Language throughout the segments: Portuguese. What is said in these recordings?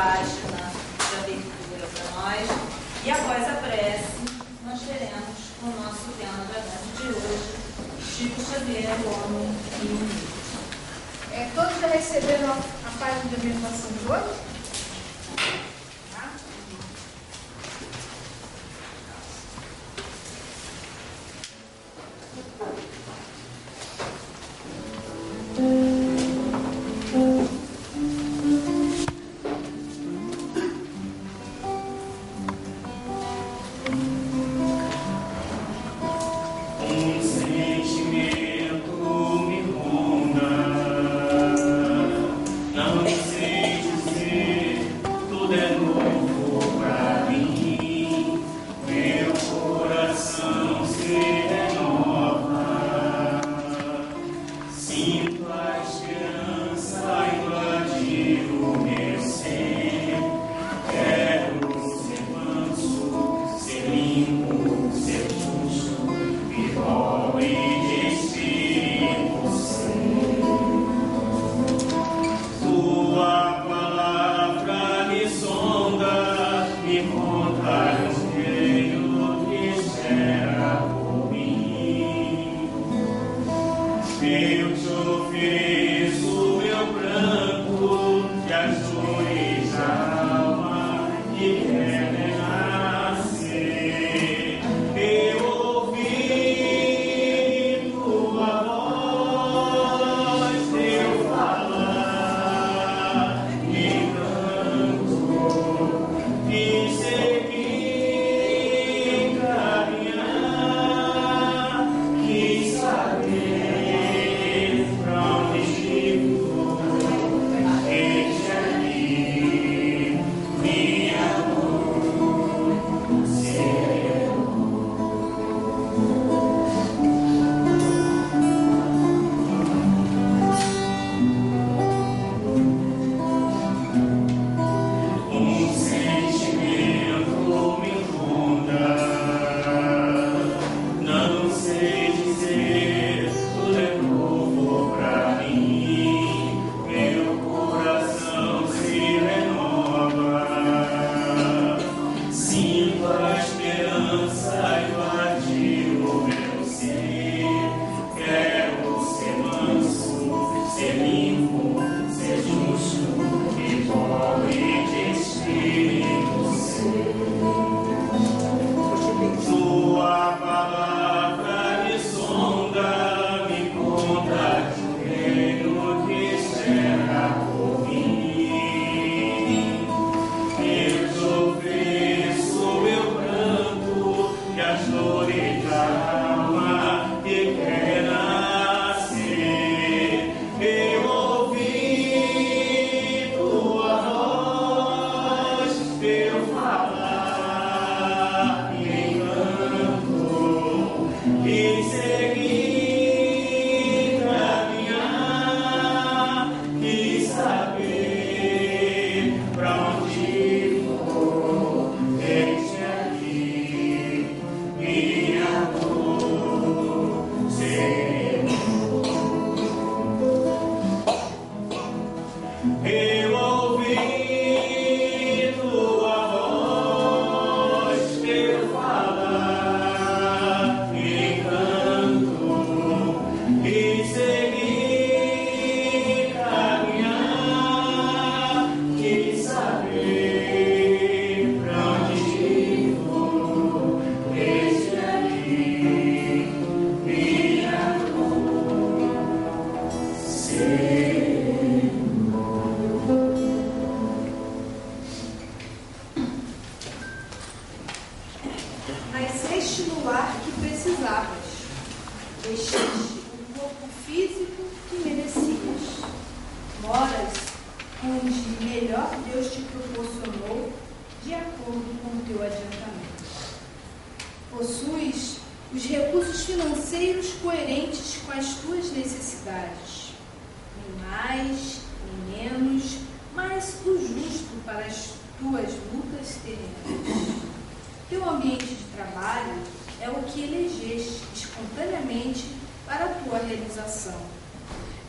página de abertura para nós. E após a prece, nós teremos o nosso tema da tarde de hoje, Chico Xavier, o Homem e o Mundo. Todos já receberam a página de meditação de hoje?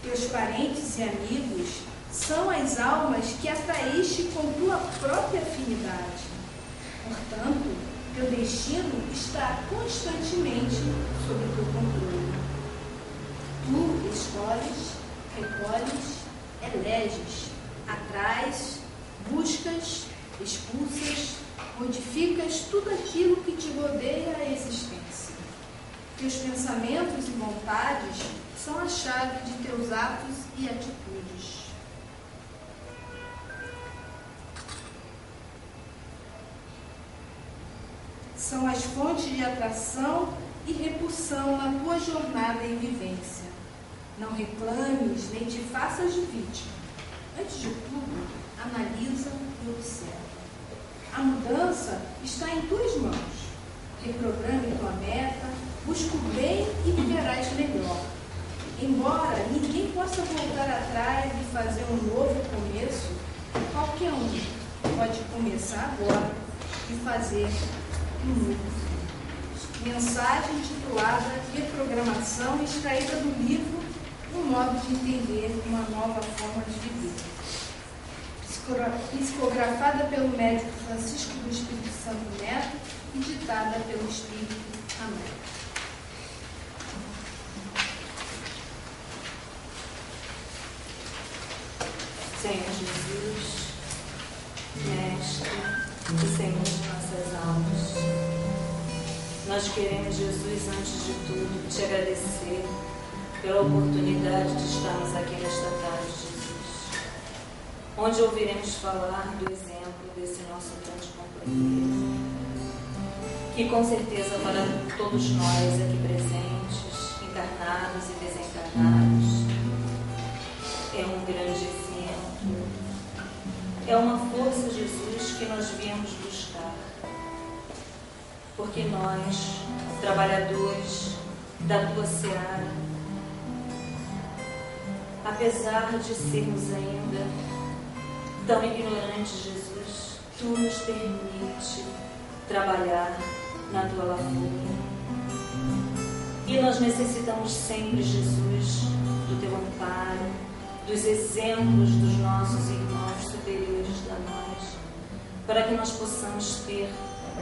Teus parentes e amigos são as almas que atraíste com tua Portanto, teu destino está constantemente sob teu controle. Tu escolhes, recolhes, eleges, atrais, buscas, expulsas, modificas tudo aquilo que te rodeia a existência. Teus pensamentos e vontades são a chave de teus atos e atitudes. São as fontes de atração e repulsão na tua jornada e vivência. Não reclames nem te faças de vítima. Antes de tudo, analisa e observa. A mudança está em tuas mãos. Reprograme tua meta, busca o bem e viverás melhor. Embora ninguém possa voltar atrás e fazer um novo começo, qualquer um pode começar agora e fazer um novo fim. Mensagem titulada Reprogramação, extraída do livro Um Modo de Entender uma Nova Forma de Viver. Psicografada pelo médico Francisco do Espírito Santo Neto e ditada pelo Espírito Amém. Senhor Jesus, Mestre e Senhor de nossas almas, nós queremos, Jesus, antes de tudo, te agradecer pela oportunidade de estarmos aqui nesta tarde, Jesus, onde ouviremos falar do exemplo desse nosso grande companheiro, que com certeza para todos nós aqui presentes, encarnados e desencarnados, é um grande exemplo, é uma força, Jesus, que nós viemos buscar, porque nós, trabalhadores da tua seara, apesar de sermos ainda tão ignorantes, Jesus, tu nos permite trabalhar na tua lavoura. E nós necessitamos sempre, Jesus, do teu amparo, dos exemplos dos nossos irmãos superiores a nós, para que nós possamos ter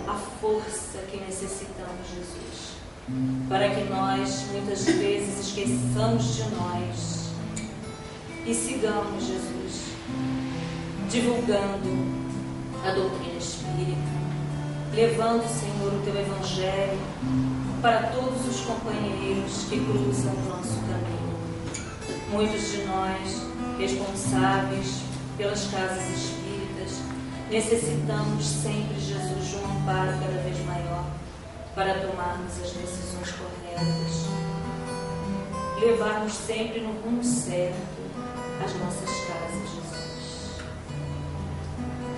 a força que necessitamos, Jesus, para que nós muitas vezes esqueçamos de nós e sigamos, Jesus, divulgando a doutrina espírita, levando, Senhor, o teu evangelho para todos os companheiros que cruzam o nosso caminho. Muitos de nós, responsáveis pelas casas espíritas, necessitamos sempre, Jesus, de um amparo cada vez maior para tomarmos as decisões corretas, levarmos sempre no rumo certo as nossas casas, Jesus.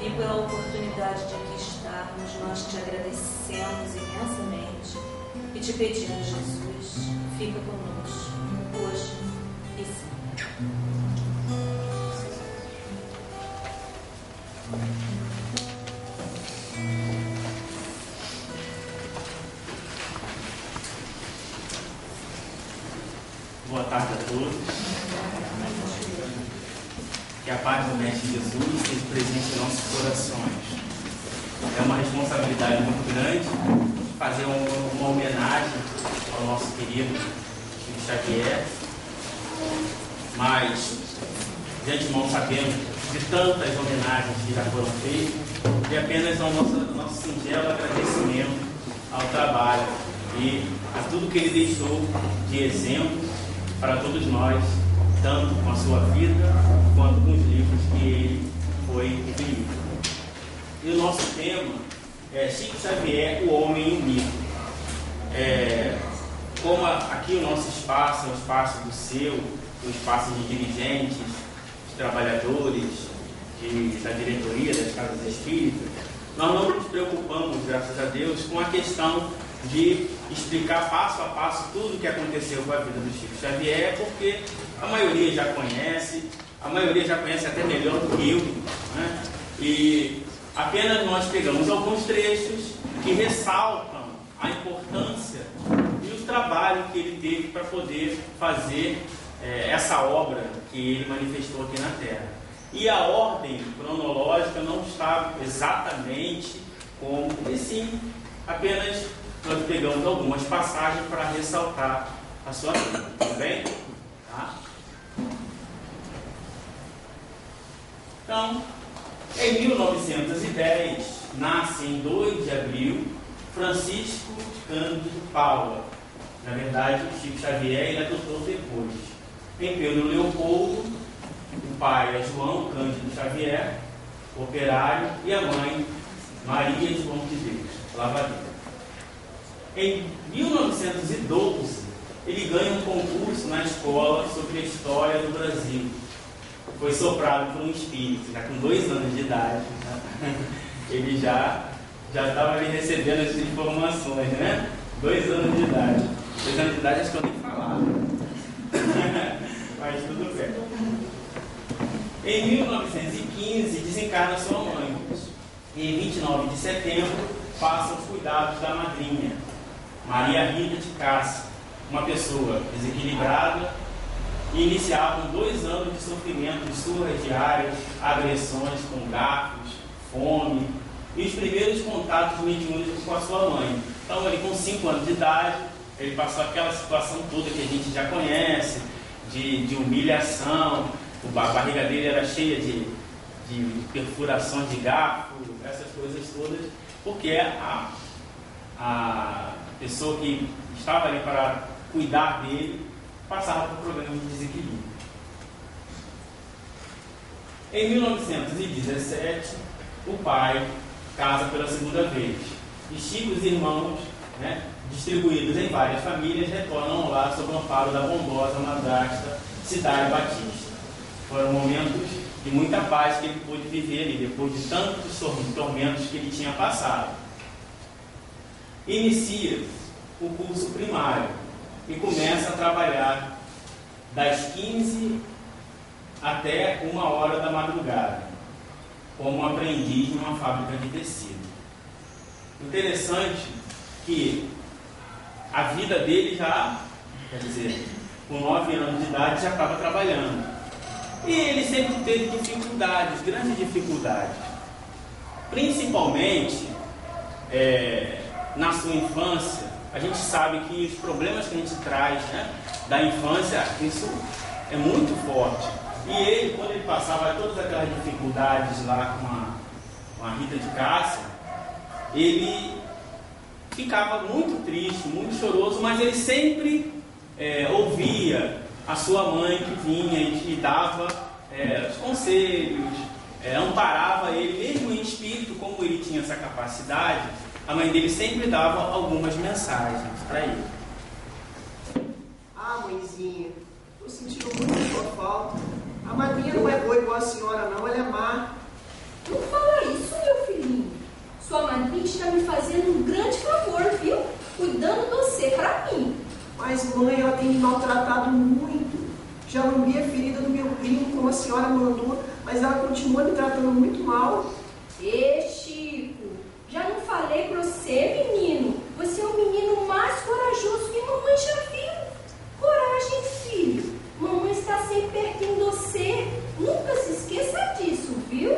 E pela oportunidade de aqui estarmos, nós te agradecemos imensamente e te pedimos, Jesus, fica conosco hoje e sempre. Boa tarde a todos. Que a paz do Mestre Jesus esteja presente em nossos corações. É uma responsabilidade muito grande fazer uma homenagem ao nosso querido Chico Xavier, mas de antemão sabemos de tantas homenagens que já foram feitas e apenas ao nosso singelo agradecimento ao trabalho e a tudo que ele deixou de exemplo para todos nós, tanto com a sua vida quanto com os livros que ele foi escrito. E o nosso tema é Chico Xavier, o Homem e o Mito. Como aqui o nosso espaço é um espaço do seu, um espaço de dirigentes, de trabalhadores, da diretoria das casas espíritas, nós não nos preocupamos, graças a Deus, com a questão de explicar passo a passo tudo o que aconteceu com a vida do Chico Xavier, porque a maioria já conhece até melhor do que eu, né? E apenas nós pegamos alguns trechos que ressaltam a importância e o trabalho que ele teve para poder fazer essa obra que ele manifestou aqui na Terra. E a ordem cronológica não está exatamente como, e sim, apenas nós pegamos algumas passagens para ressaltar a sua vida, tudo bem? Tá? Então, em 1910, nasce em 2 de abril Francisco Cândido Paula. Na verdade, Chico Xavier ele adotou depois. Em Pedro Leopoldo, o pai é João Cândido Xavier, operário, e a mãe Maria João de Deus, lavadeira. Em 1912, ele ganha um concurso na escola sobre a história do Brasil. Foi soprado por um espírito, já com 2 anos de idade. Ele já estava ali recebendo as informações, né? 2 anos de idade. 2 anos de idade acho que eu nem falava. Mas tudo bem. Em 1915, desencarna sua mãe. E em 29 de setembro, passa os cuidados da madrinha, Maria Rita de Cássia, uma pessoa desequilibrada, e iniciavam 2 anos de sofrimento de surras diárias, agressões com garfos, fome, e os primeiros contatos mediúnicos com a sua mãe. Então, ele com 5 anos de idade, ele passou aquela situação toda que a gente já conhece, de humilhação, a barriga dele era cheia de perfurações de garfo, essas coisas todas, porque a pessoa que estava ali para cuidar dele passava por problemas de desequilíbrio. Em 1917, o pai casa pela 2ª vez. E Chico e os irmãos, né, distribuídos em várias famílias, retornam ao lar sob o amparo da bondosa madrasta Cidade Batista. Foram momentos de muita paz que ele pôde viver ali, depois de tantos tormentos que ele tinha passado. Inicia o curso primário e começa a trabalhar das 15 até 1h da madrugada, como aprendiz numa fábrica de tecido. Interessante que a vida dele já, quer dizer, com 9 anos de idade já estava trabalhando. E ele sempre teve dificuldades, grandes dificuldades. Principalmente na sua infância. A gente sabe que os problemas que a gente traz, né, da infância, isso é muito forte. E ele, quando ele passava todas aquelas dificuldades lá com a Rita de Cássia, ele ficava muito triste, muito choroso, mas ele sempre ouvia a sua mãe que vinha e dava os conselhos, amparava ele, mesmo em espírito, como ele tinha essa capacidade, a mãe dele sempre dava algumas mensagens para ele. Ah, mãezinha, estou sentindo muito a sua falta. A madrinha não é boa igual a senhora, não, ela é má. Não fala isso, meu filhinho. Sua madrinha está me fazendo um grande favor, viu? Cuidando de você para mim. Mas, mãe, ela tem me maltratado muito. Já lambi a ferida do meu primo, como a senhora mandou, mas ela continua me tratando muito mal. Ê, Chico, já não falei para você, menino? Você é o menino mais corajoso que mamãe já viu. Coragem, filho. Mamãe está sempre pertinho de você. Nunca se esqueça disso, viu?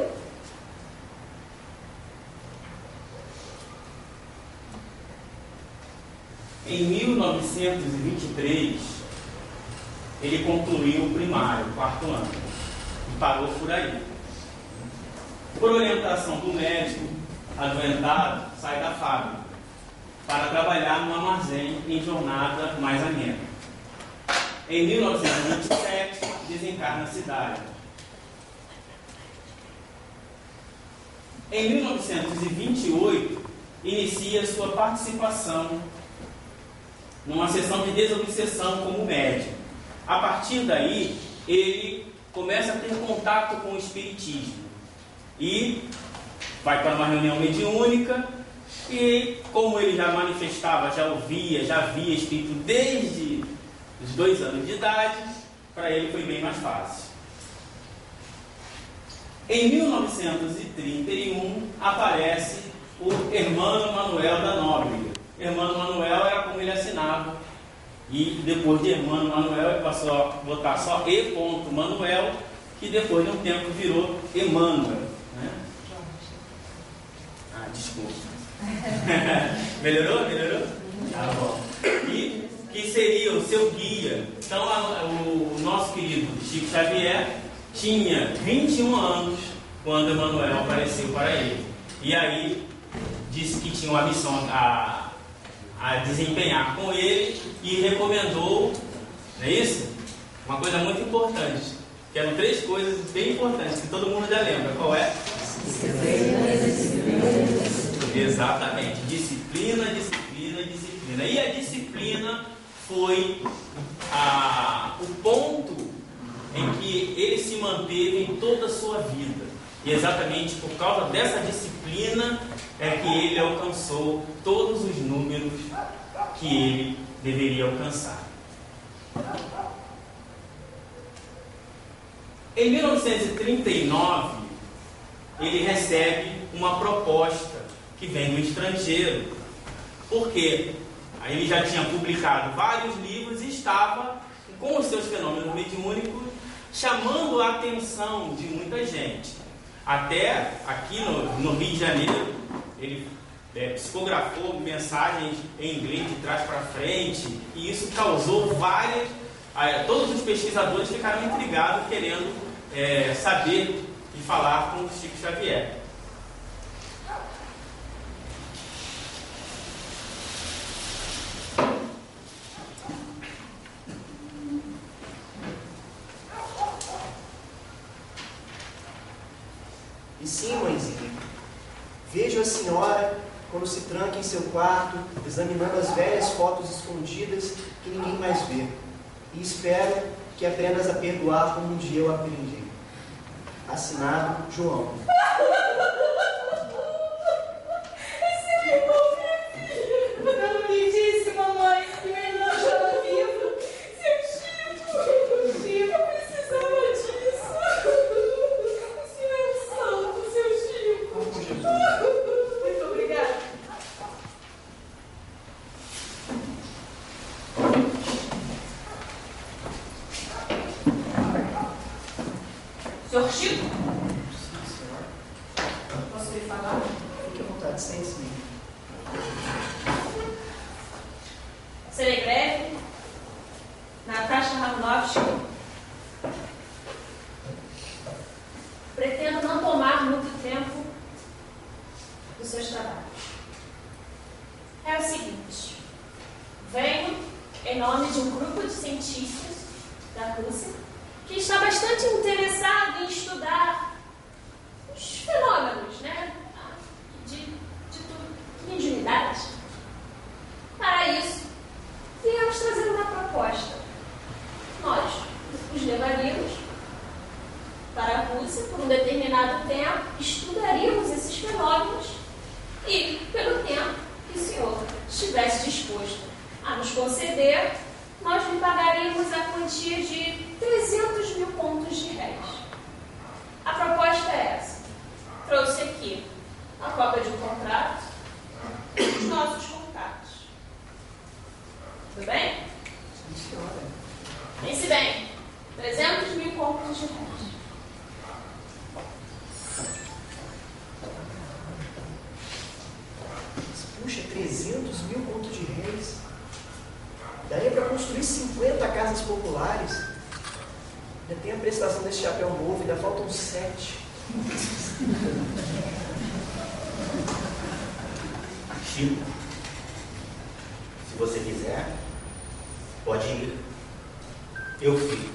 Em 1923, ele concluiu o primário, o 4º ano, e parou por aí. Por orientação do médico, adoentado sai da fábrica para trabalhar no armazém em jornada mais amena. Em 1927, desencarna na cidade. Em 1928, inicia sua participação numa sessão de desobsessão como médium. A partir daí, ele começa a ter contato com o espiritismo e vai para uma reunião mediúnica e, como ele já manifestava, já ouvia, já via espírito desde os 2 anos de idade, para ele foi bem mais fácil. Em 1931 aparece o Hermano Manuel da Nóbrega. Hermano Manuel era como ele assinava, e depois de Hermano Manuel ele passou a botar só E. Manuel, que depois de um tempo virou Emmanuel, né? desculpa. Melhorou? Melhorou? Tá bom. E que seria o seu guia. Então, o nosso querido Chico Xavier tinha 21 anos quando Emmanuel apareceu para ele. E aí, disse que tinha uma missão a desempenhar com ele e recomendou, não é isso? Uma coisa muito importante, que eram 3 coisas bem importantes, que todo mundo já lembra. Qual é? Exatamente. Disciplina, disciplina, disciplina. E a disciplina foi o ponto em que ele se manteve em toda a sua vida. E exatamente por causa dessa disciplina é que ele alcançou todos os números que ele deveria alcançar. Em 1939, ele recebe uma proposta que vem do estrangeiro, porque aí ele já tinha publicado vários livros e estava, com os seus fenômenos mediúnicos, chamando a atenção de muita gente. Até aqui no Rio de Janeiro, ele psicografou mensagens em inglês de trás para frente, e isso causou várias... todos os pesquisadores ficaram intrigados, querendo saber e falar com o Chico Xavier. E sim, mãezinha, vejo a senhora quando se tranca em seu quarto, examinando as velhas fotos escondidas que ninguém mais vê. E espero que aprendas a perdoar como um dia eu aprendi. Assinado, João. Eu não lhe disse, mamãe, que meu irmão estava vivo. Seu Chico, eu precisava disso. O senhor é um santo, seu Chico. Muito obrigada. Senhor Chico? Sim, senhora. Posso lhe falar? Fique à vontade, sente-se. Serei breve. Natasha Ranovski. Pretendo não tomar muito tempo dos seus trabalhos. É o seguinte: venho em nome de um grupo de cientistas da Rússia que está bastante interessado em estudar os fenômenos, né, de mediunidade. Para isso, viemos trazer uma proposta. Nós os levaríamos para a Rússia por um determinado tempo, estudaríamos esses fenômenos e, pelo tempo que o senhor estivesse disposto a nos conceder, nós lhe pagaríamos a quantia de 300 mil contos de réis. A proposta é essa. Trouxe aqui a cópia de um contrato e os nossos contatos. Tudo bem? Sim, senhora. Pense bem. 300 mil contos de réis. Puxa, 300 mil contos de réis. Daria para construir 50 casas populares. Ainda tem a prestação desse chapéu novo, ainda faltam 7. Chico, se você quiser, pode ir. Eu fico.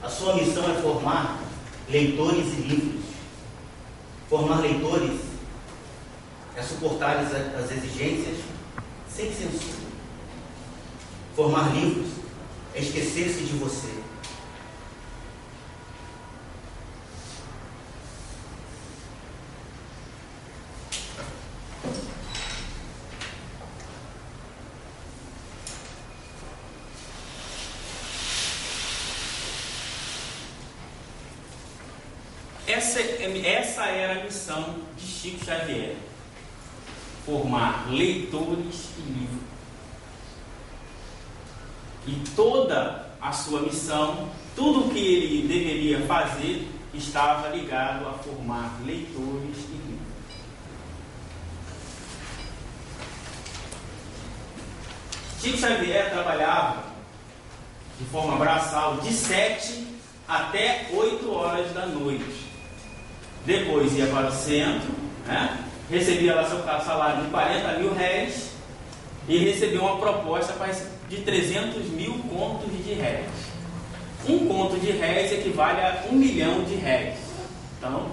A sua missão é formar leitores e livros. Formar leitores é suportar as exigências sem censura. Formar livros é esquecer-se de você. Essa era a missão de Chico Xavier: formar leitores e livros. E toda a sua missão, tudo o que ele deveria fazer, estava ligado a formar leitores e livros. Chico Xavier trabalhava de forma braçal de 7 até 8 horas da noite. Depois ia para o centro, né? Recebia lá seu salário de 40 mil réis e recebeu uma proposta de 300 mil contos de réis. Um conto de réis equivale a 1 milhão de réis. Então,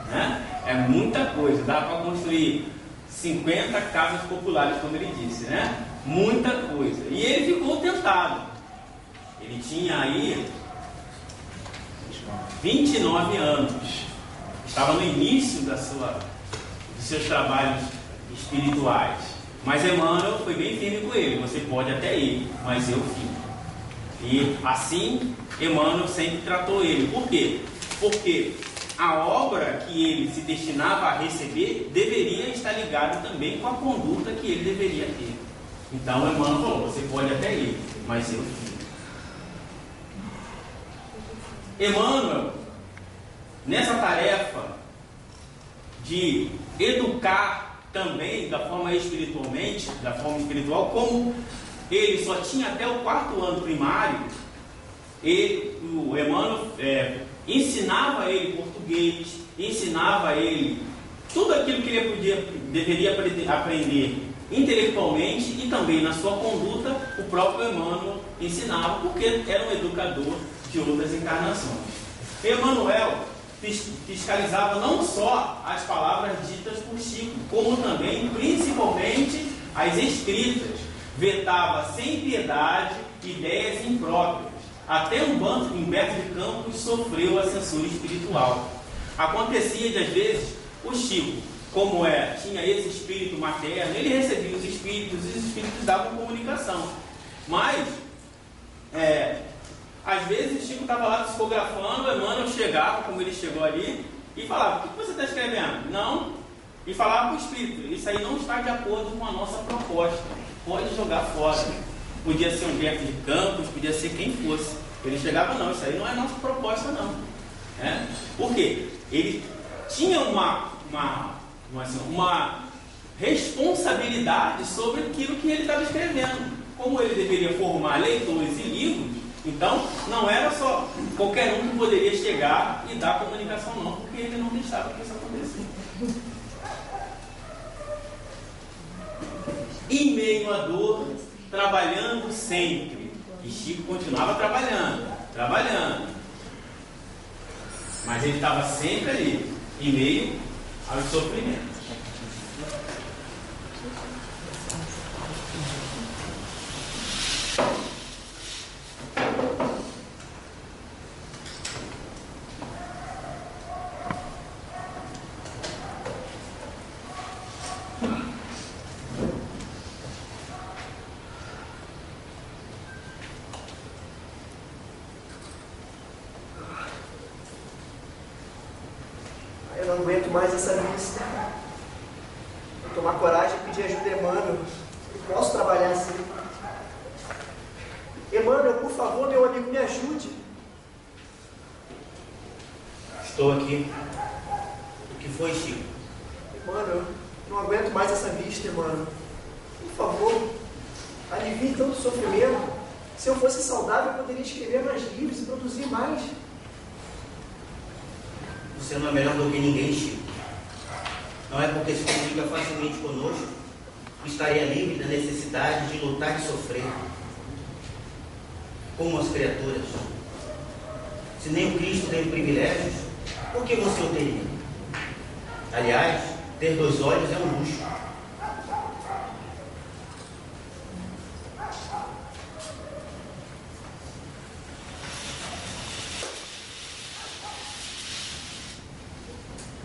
né? É muita coisa. Dá para construir 50 casas populares, como ele disse, né? Muita coisa. E ele ficou tentado. Ele tinha aí 29 anos. Estava no início dos seus trabalhos espirituais. Mas Emmanuel foi bem firme com ele. Você pode até ir, mas eu fico. E assim, Emmanuel sempre tratou ele. Por quê? Porque a obra que ele se destinava a receber deveria estar ligada também com a conduta que ele deveria ter. Então Emmanuel falou, você pode até ir, mas eu fico. Emmanuel, nessa tarefa de educar também da forma espiritual, como ele só tinha até o 4º ano primário, o Emmanuel ensinava ele português, ensinava ele tudo aquilo que ele deveria aprender intelectualmente e também na sua conduta, o próprio Emmanuel ensinava, porque era um educador de outras encarnações. Emmanuel fiscalizava não só as palavras ditas por Chico, como também, principalmente, as escritas. Vetava sem piedade ideias impróprias. Até Humberto de Campos sofreu a censura espiritual. Acontecia de, às vezes, o Chico, como tinha esse espírito materno, ele recebia os espíritos e os espíritos davam comunicação. Mas, às vezes, o Chico estava lá psicografando, o Emmanuel chegava, como ele chegou ali, e falava, o que você está escrevendo? Não. E falava para o espírito, isso aí não está de acordo com a nossa proposta. Pode jogar fora. Podia ser Humberto de Campos, podia ser quem fosse. Ele chegava, não, isso aí não é nossa proposta, não. Por quê? Ele tinha uma responsabilidade sobre aquilo que ele estava escrevendo. Como ele deveria formar leitores e livros, então não era só qualquer um que poderia chegar e dar comunicação, não, porque ele não deixava que isso acontecesse. Em meio à dor, trabalhando sempre. E Chico continuava trabalhando. Mas ele estava sempre ali, em meio aos sofrimentos. Eu não aguento mais essa vista. Vou tomar coragem e pedir ajuda a Emmanuel. Eu posso trabalhar assim. Emmanuel, por favor, meu amigo, me ajude. Estou aqui. O que foi, Chico? Emmanuel, não aguento mais essa vista, Emmanuel. Por favor, alivie tanto sofrimento. Se eu fosse saudável, eu poderia escrever mais livros e produzir mais. Você não é melhor do que ninguém, Chico. Não é porque se comunica facilmente conosco que estaria livre da necessidade de lutar e sofrer. Como as criaturas. Se nem o Cristo tem privilégios, por que você o teria? Aliás, ter 2 olhos é um luxo.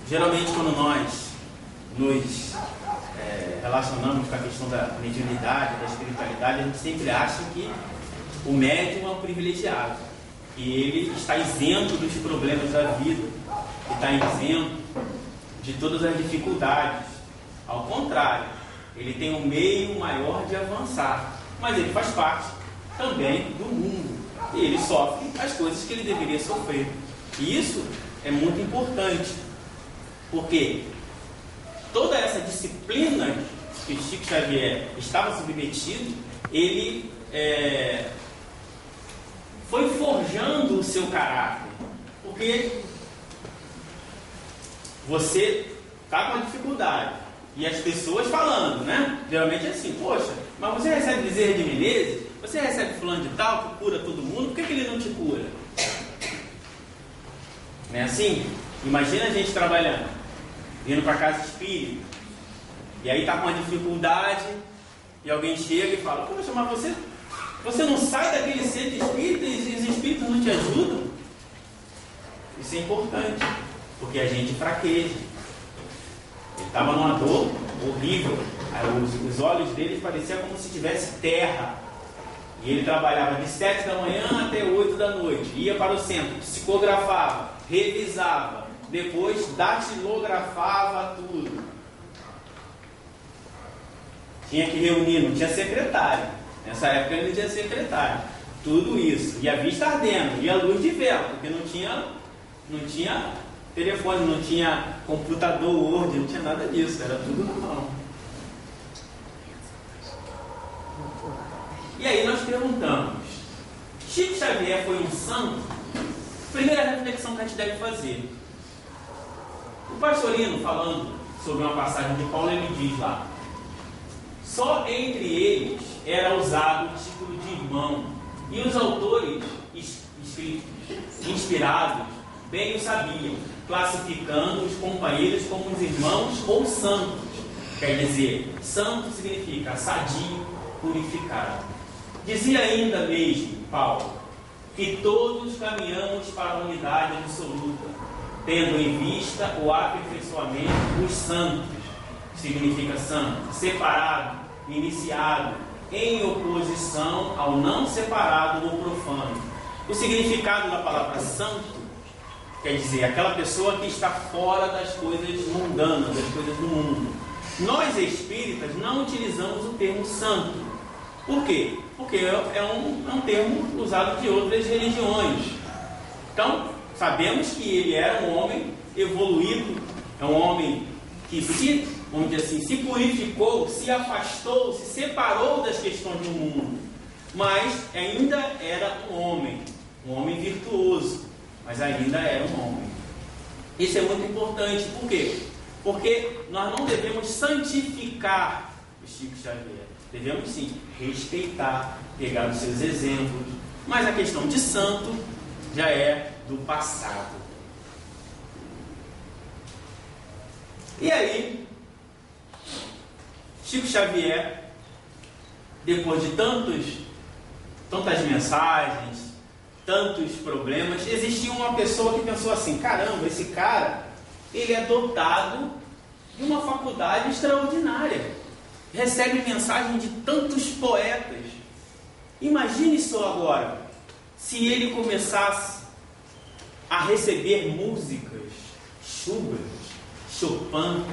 Geralmente, quando nós nos relacionamos com a questão da mediunidade, da espiritualidade, a gente sempre acha que o médium é um privilegiado, que ele está isento dos problemas da vida, que está isento de todas as dificuldades. Ao contrário, ele tem um meio maior de avançar, mas ele faz parte também do mundo e ele sofre as coisas que ele deveria sofrer. E isso é muito importante, porque toda essa disciplina que Chico Xavier estava submetido ele foi forjando o seu caráter. Porque você está com uma dificuldade e as pessoas falando, né? Geralmente é assim: poxa, mas você recebe Bezerra de Menezes, você recebe fulano de tal que cura todo mundo, por que ele não te cura? Não é assim? Imagina a gente trabalhando, indo para casa espírita, e aí está com uma dificuldade e alguém chega e fala: poxa, mas você não sai daquele centro espírita e os espíritos não te ajudam? Isso é importante, porque a gente fraqueja. Ele estava numa dor horrível, os olhos dele pareciam como se tivesse terra, e ele trabalhava de 7 da manhã até 8 da noite, ia para o centro, psicografava, revisava, depois datilografava tudo. Tinha que reunir, não tinha secretário, nessa época ele não tinha secretário, tudo isso, e a vista ardendo, e a luz de vela, porque não tinha telefone, não tinha computador, Word, não tinha nada disso, era tudo na mão. E aí nós perguntamos: Chico Xavier foi um santo? Primeira reflexão que a gente deve fazer. O pastorino, falando sobre uma passagem de Paulo, ele diz lá: só entre eles era usado o título de irmão, e os autores inspirados bem o sabiam, classificando os companheiros como os irmãos ou santos. Quer dizer, santo significa sadio, purificado. Dizia ainda mesmo Paulo que todos caminhamos para a unidade absoluta, tendo em vista o aperfeiçoamento dos santos, significa santo, separado, iniciado, em oposição ao não separado ou profano. O significado da palavra santo quer dizer aquela pessoa que está fora das coisas mundanas, das coisas do mundo. Nós espíritas não utilizamos o termo santo. Por quê? Porque é um termo usado de outras religiões. Então, sabemos que ele era um homem evoluído, é um homem que vamos dizer assim, se purificou, se afastou, se separou das questões do mundo. Mas ainda era um homem virtuoso, mas ainda era um homem. Isso é muito importante. Por quê? Porque nós não devemos santificar o Chico Xavier. Devemos sim respeitar, pegar os seus exemplos, mas a questão de santo já é do passado. E aí, Chico Xavier, depois de tantas mensagens, tantos problemas, existia uma pessoa que pensou assim: caramba, esse cara, ele é dotado de uma faculdade extraordinária, recebe mensagem de tantos poetas. Imagine só agora, se ele começasse a receber músicas, Schubert, Chopin,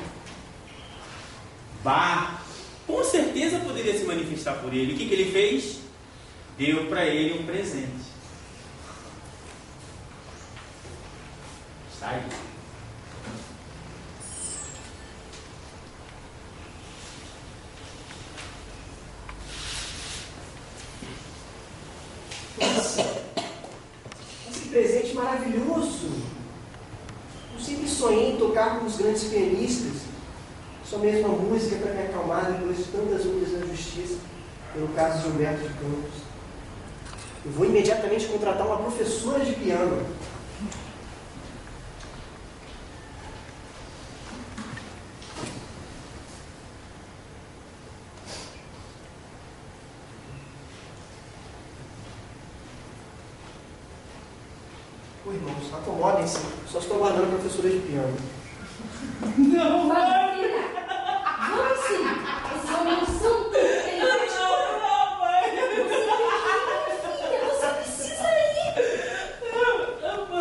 Bach, com certeza poderia se manifestar por ele. O que ele fez? Deu para ele um presente. Está aí. Esse presente maravilhoso. Eu sempre sonhei em tocar com os grandes pianistas. Só mesmo a música para me acalmar depois de tantas lutas na justiça, pelo caso de Humberto de Campos. Eu vou imediatamente contratar uma professora de piano. Ô irmãos, acomodem-se. Só estou aguardando a professora de piano. Não, Valentina! Vamos sim! Esse homem é um santo! Ele vai te curar! Filha, você precisa ir!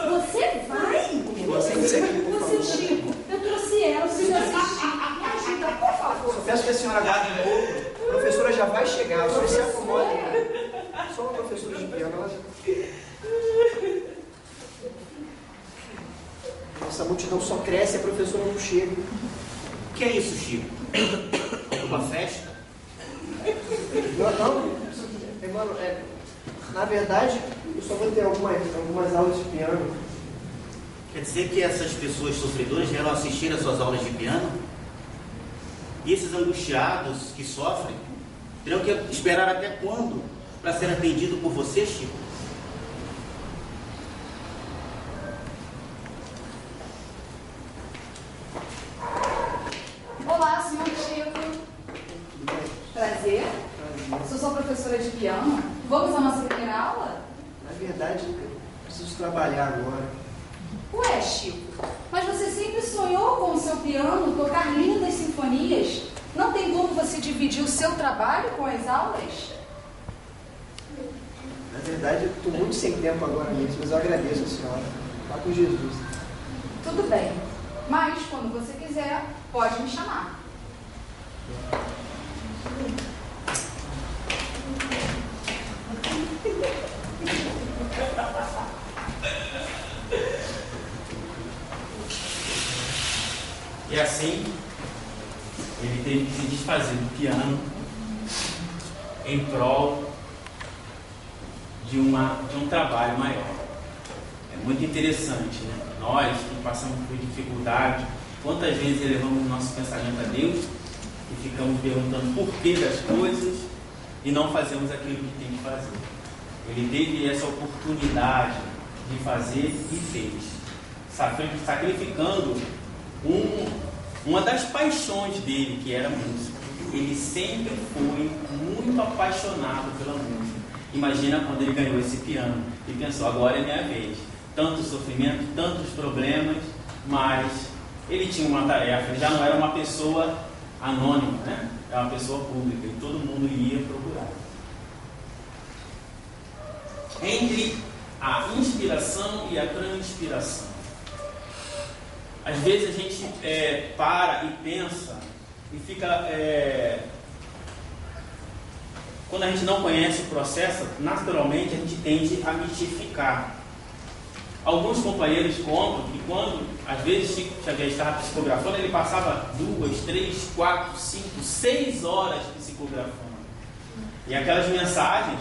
Você vai? Você, Chico, eu trouxe ela, precisa assistir. Me ajuda, por favor. Só peço que a senhora aguarde um pouco. A professora já vai chegar, só se acomodem. Só uma professora de piano, ela já... Essa multidão só cresce e a professora não chega. O que é isso, Chico? Uma festa? Não, Na verdade, eu só vou ter algumas aulas de piano. Quer dizer que essas pessoas sofredoras vieram assistir às suas aulas de piano? E esses angustiados que sofrem terão que esperar até quando para ser atendido por você, Chico? Olá, senhor Chico. Prazer. Sou sua professora de piano. Vamos à nossa primeira aula? Na verdade, eu preciso trabalhar agora. Ué, Chico, mas você sempre sonhou com o seu piano, tocar lindas sinfonias. Não tem como você dividir o seu trabalho com as aulas? Na verdade, eu estou muito sem tempo agora mesmo, mas eu agradeço a senhora. Vá com Jesus. Tudo bem, mas quando você quiser, pode me chamar. E assim, ele teve que se desfazer do piano em prol de um trabalho maior. É muito interessante, né? Nós que passamos por dificuldade, quantas vezes elevamos nosso pensamento a Deus e ficamos perguntando por que das coisas e não fazemos aquilo que tem que fazer. Ele teve essa oportunidade de fazer e fez, sacrificando uma das paixões dele, que era a música. Ele sempre foi muito apaixonado pela música. Imagina quando ele ganhou esse piano e pensou, agora é minha vez. Tanto sofrimento, tantos problemas, mas ele tinha uma tarefa, ele já não era uma pessoa anônima, né? Era uma pessoa pública e todo mundo ia procurar. Entre a inspiração e a transpiração. Às vezes a gente para e pensa e fica... Quando a gente não conhece o processo, naturalmente a gente tende a mistificar. Alguns companheiros contam que quando, às vezes, Chico Xavier estava psicografando, ele passava 2, 3, 4, 5, 6 horas psicografando. E aquelas mensagens,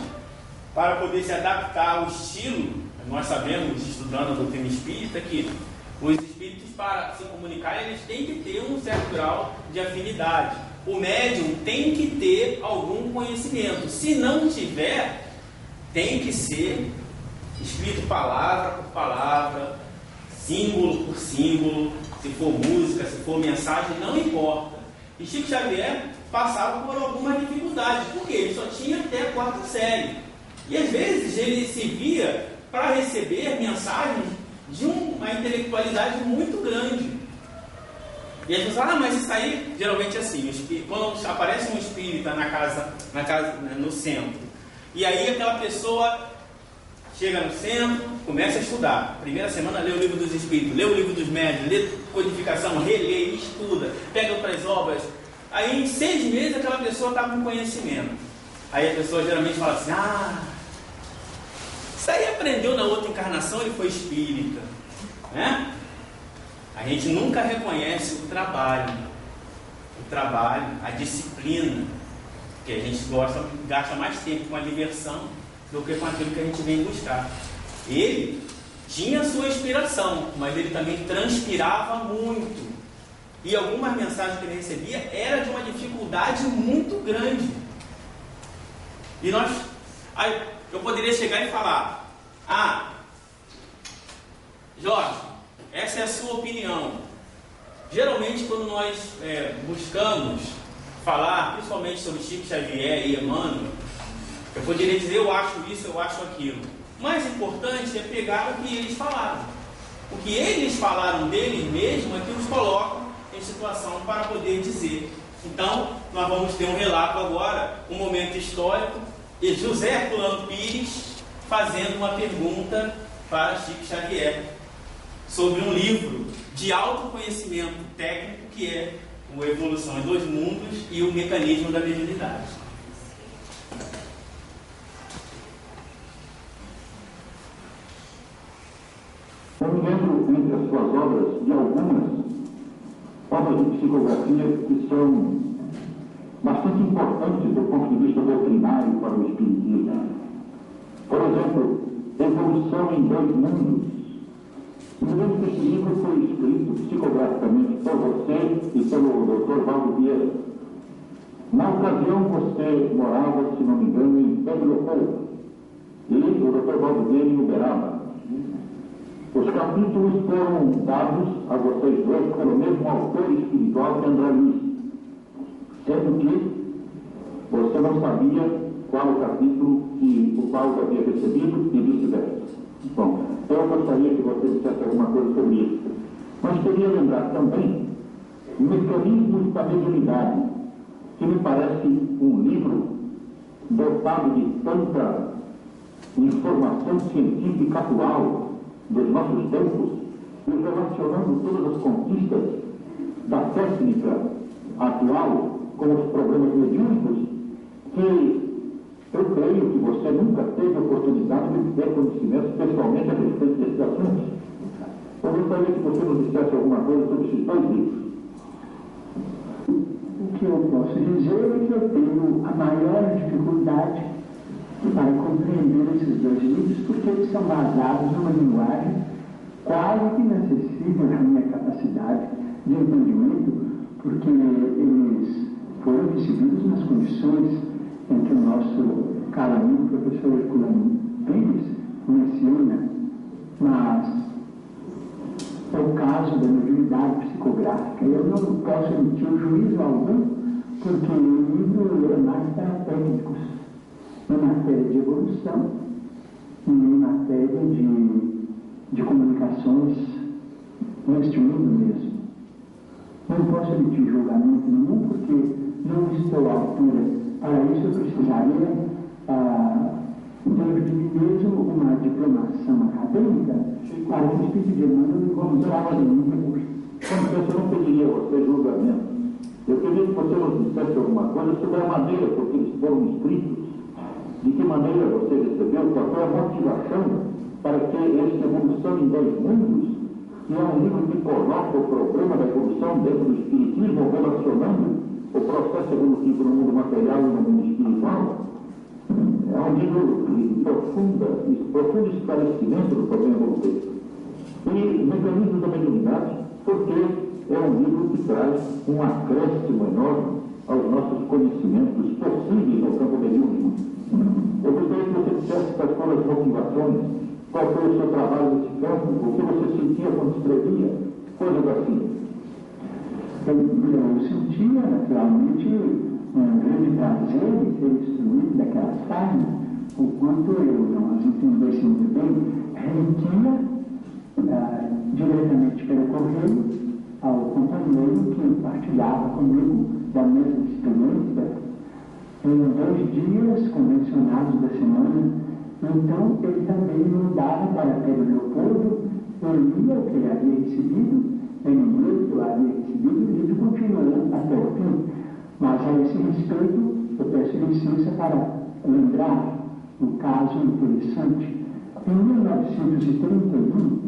para poder se adaptar ao estilo, nós sabemos, estudando a doutrina espírita, que os espíritos, para se comunicar, eles têm que ter um certo grau de afinidade. O médium tem que ter algum conhecimento. Se não tiver, tem que ser escrito palavra por palavra, símbolo por símbolo, se for música, se for mensagem, não importa. E Chico Xavier passava por alguma dificuldade, porque ele só tinha até a 4ª série. E às vezes ele se via para receber mensagens de uma intelectualidade muito grande. E as pessoas falam, mas isso aí, geralmente é assim, quando aparece um espírita na casa, no centro, e aí aquela pessoa chega no centro, começa a estudar. Primeira semana lê o livro dos espíritos, lê o livro dos médiuns, lê codificação, relê, estuda, pega outras obras. Aí em 6 meses aquela pessoa está com conhecimento. Aí a pessoa geralmente fala assim, isso aí aprendeu na outra encarnação, ele foi espírita, né? A gente nunca reconhece o trabalho, a disciplina, que a gente gasta mais tempo com a diversão do que com aquilo que a gente vem buscar. Ele tinha sua inspiração, mas ele também transpirava muito. E algumas mensagens que ele recebia era de uma dificuldade muito grande. E eu poderia chegar e falar, Jorge, essa é a sua opinião. Geralmente quando nós buscamos falar, principalmente sobre Chico Xavier e Emmanuel, eu poderia dizer, eu acho isso, eu acho aquilo. O mais importante é pegar o que eles falaram. O que eles falaram deles mesmos é que os colocam em situação para poder dizer. Então, nós vamos ter um relato agora, um momento histórico, e José Herculano Pires fazendo uma pergunta para Chico Xavier sobre um livro de autoconhecimento técnico que é o Evolução em 2 Mundos e o Mecanismo da Mediunidade. Eu me lembro entre as suas obras de algumas obras de psicografia que são bastante importantes do ponto de vista doutrinário para o espiritismo. Por exemplo, Evolução em Dois Mundos. Me lembro que esse livro foi escrito psicograficamente por você e pelo Dr. Valdo Vieira. Na ocasião, você morava, se não me engano, em Pedro Leopoldo, e o Dr. Valdo Vieira em Uberaba. Os capítulos foram dados a vocês dois pelo mesmo autor espiritual que André Luiz, sendo que você não sabia qual o capítulo que o Paulo havia recebido e vice-versa. Bom, eu gostaria que você dissesse alguma coisa sobre isso. Mas queria lembrar também Mecanismos da Mediunidade, que me parece um livro dotado de tanta informação científica atual dos nossos tempos e relacionando todas as conquistas da técnica atual com os problemas mediúnicos, que eu creio que você nunca teve oportunidade de ter conhecimento pessoalmente a respeito desses assuntos. Eu gostaria que você nos dissesse alguma coisa sobre esses dois livros. O que eu posso dizer é que eu tenho a maior dificuldade para compreender esses dois livros, porque eles são baseados numa linguagem quase que inacessível à minha capacidade de entendimento, porque eles foram recebidos nas condições em que o nosso caro amigo professor Herculano Pires menciona, mas é o caso da mediunidade psicográfica. Eu não posso emitir juízo algum, porque o livro é mais para técnicos, em matéria de evolução e em matéria de comunicações neste mundo mesmo. Não posso emitir julgamento nenhum, porque não estou à altura. Para isso eu precisaria ter de mim mesmo uma diplomação acadêmica para que o Espírito de Emmanuel me encontrasse em mim recurso. Como eu não pediria a você julgamento, eu queria que você nos dissesse alguma coisa sobre a maneira por que eles foram escritos, de que maneira você recebeu, qual foi a motivação para que esta Evolução em Dois Mundos, que é um livro que coloca o problema da evolução dentro do espiritismo, relacionando o processo evolutivo no mundo material e no mundo espiritual, é um livro de profundo esclarecimento do problema evolutivo. E Mecanismos da Mediunidade, porque é um livro que traz um acréscimo enorme aos nossos conhecimentos possíveis no campo mediúnico. Eu gostaria que você dissesse quais foram as motivações, qual foi o seu trabalho nesse campo, o que você sentia quando escrevia, coisas assim. Eu sentia, naturalmente, um grande prazer em ser instruído daquelas páginas, o quanto eu não as entendesse muito bem, remitia diretamente pelo correio ao companheiro que partilhava comigo da mesma experiência em 2 dias convencionados da semana. Então ele também me dava para Pedro Leopoldo, eu lia o que ele havia recebido, em inglês que eu havia recebido, e ele continuou até o fim. Mas a esse respeito eu peço licença para lembrar um caso interessante. Em 1931,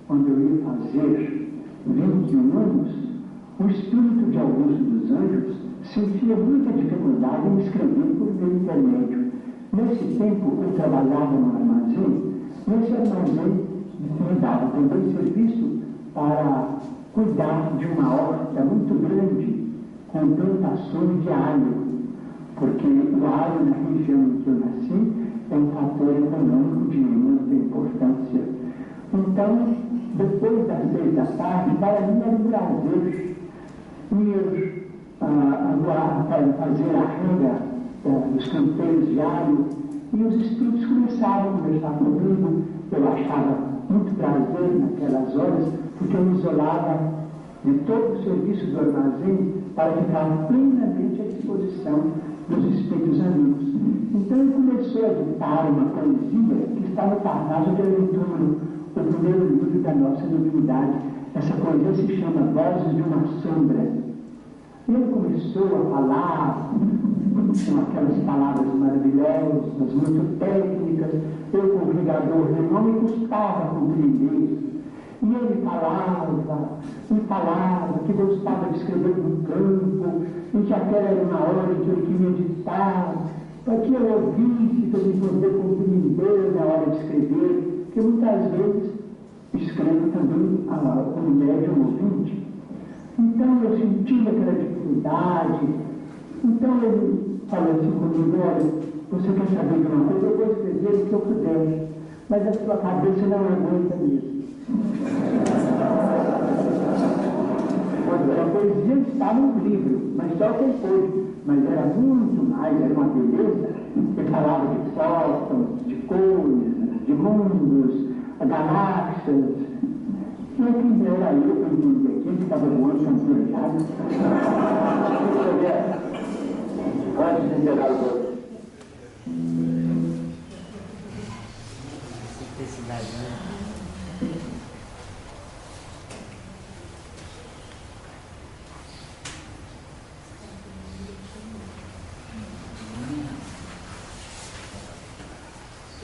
quando eu ia fazer 21 anos, o espírito de Augusto dos Anjos sentia muita dificuldade em escrever por meu intermédio. Nesse tempo, eu trabalhava no armazém. Nesse armazém, me dava também serviço para cuidar de uma horta muito grande, com plantações de alho, porque o alho, na região em que eu nasci, é um fator econômico de muita importância. Então, depois das 6 da tarde, para mim era um prazer ir para fazer a rega dos canteiros de alho, e os espíritos começaram a conversar comigo. Eu achava muito prazer naquelas horas, porque eu me isolava de todo o serviço do armazém para ficar plenamente à disposição dos espíritos amigos. Então ele começou a editar uma poesia que está no cartaz de leitura, o primeiro livro da nossa mediunidade. Essa poesia se chama Vozes de uma Sombra. Ele começou a falar com aquelas palavras maravilhosas, muito técnicas. Eu, congregador, não me custava compreender. E ele falava que gostava de escrever no campo, e que aquela era uma hora em que ele queria editar. para que eu ouvisse, para me poder compreender na hora de escrever, porque muitas vezes escrevo também como médium ouvinte. Então eu senti aquela dificuldade. Então ele falou assim comigo: olha, você quer saber de uma coisa? Eu vou escrever o que eu puder, mas a sua cabeça não aguenta isso. A poesia estava no livro, mas só quem pôde. Mas era muito mais, era uma beleza. Ele falava de fótons, de coisas, de mundos, galáxias. E eu quem era eu para entender quem estava voando com planejado. Antes de encerrar o outro.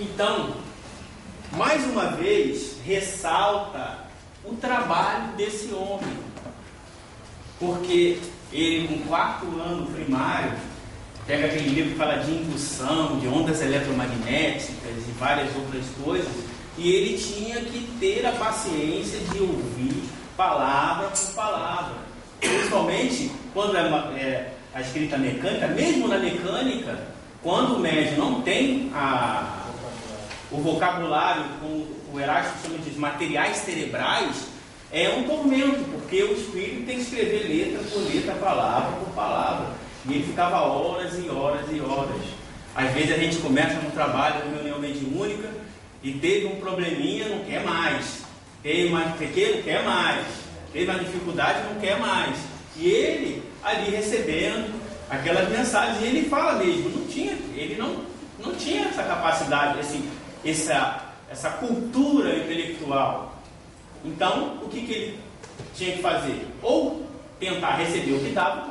Então, mais uma vez, ressalta o trabalho desse homem. Porque ele, com 4º ano primário, pega aquele livro que fala de indução, de ondas eletromagnéticas e várias outras coisas, e ele tinha que ter a paciência de ouvir palavra por palavra. Principalmente quando é a escrita mecânica, mesmo na mecânica, quando o médium não tem o vocabulário, como o Erasto chama de materiais cerebrais, é um tormento, porque o espírito tem que escrever letra por letra, palavra por palavra. E ele ficava horas e horas e horas. Às vezes a gente começa no trabalho, na reunião mediúnica, e teve um probleminha, não quer mais. Teve mais pequeno, não quer mais. Teve uma dificuldade, não quer mais. E ele ali recebendo aquelas mensagens, e ele fala mesmo, ele não tinha essa capacidade, essa cultura intelectual. Então, o que ele tinha que fazer? Ou tentar receber o que dava.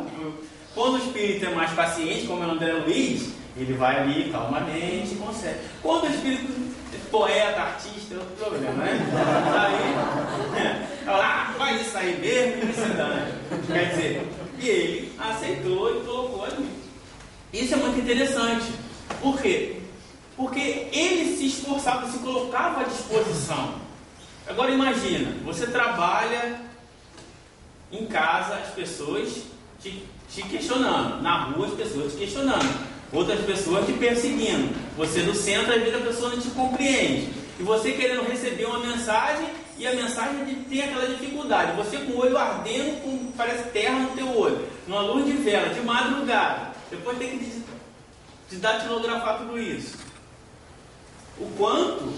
Quando o espírito é mais paciente, como é o André Luiz, ele vai ali calmamente e consegue. Quando o espírito é poeta, artista, é outro problema, né? Aí, vai sair mesmo e se dane. Quer dizer, e ele aceitou e colocou ali. Isso é muito interessante. Por quê? Porque ele se esforçava, se colocava à disposição. Agora imagina, você trabalha em casa, as pessoas te questionando, na rua as pessoas te questionando, outras pessoas te perseguindo, você no centro, às vezes a pessoa não te compreende, e você querendo receber uma mensagem, e a mensagem tem aquela dificuldade, você com o olho ardendo, parece terra no teu olho, numa luz de vela, de madrugada, depois tem que datilografar tudo isso. O quanto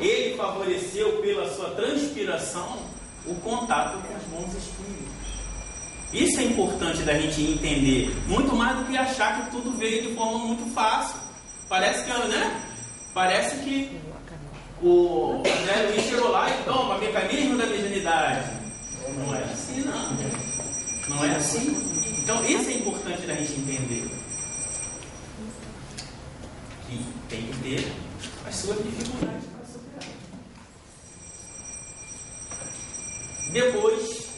ele favoreceu pela sua transpiração o contato com os bons espíritos. Isso é importante da gente entender, muito mais do que achar que tudo veio de forma muito fácil. Parece que o André Luiz chegou lá e toma mecanismo da mediunidade. Não é assim, não. Não é assim. Então isso é importante da gente entender. Que tem que ter as suas dificuldades para superar. Depois,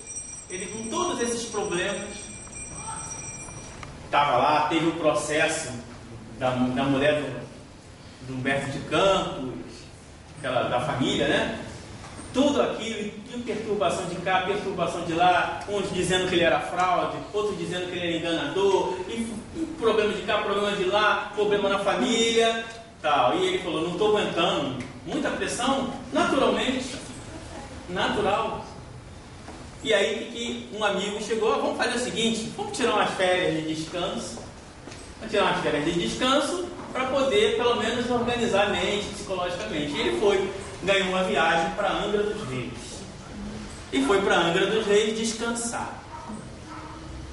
ele com todos esses problemas, estava lá, teve o processo da mulher do Humberto de Campos, da família, né? Tudo aquilo, e perturbação de cá, perturbação de lá, uns dizendo que ele era fraude, outros dizendo que ele era enganador, e problema de cá, problema de lá, problema na família, tal. E ele falou, não estou aguentando, muita pressão, naturalmente, natural. E aí que um amigo chegou, vamos fazer o seguinte, vamos tirar umas férias de descanso, para poder pelo menos organizar a mente psicologicamente. E ele foi, ganhou uma viagem para Angra dos Reis. E foi para Angra dos Reis descansar.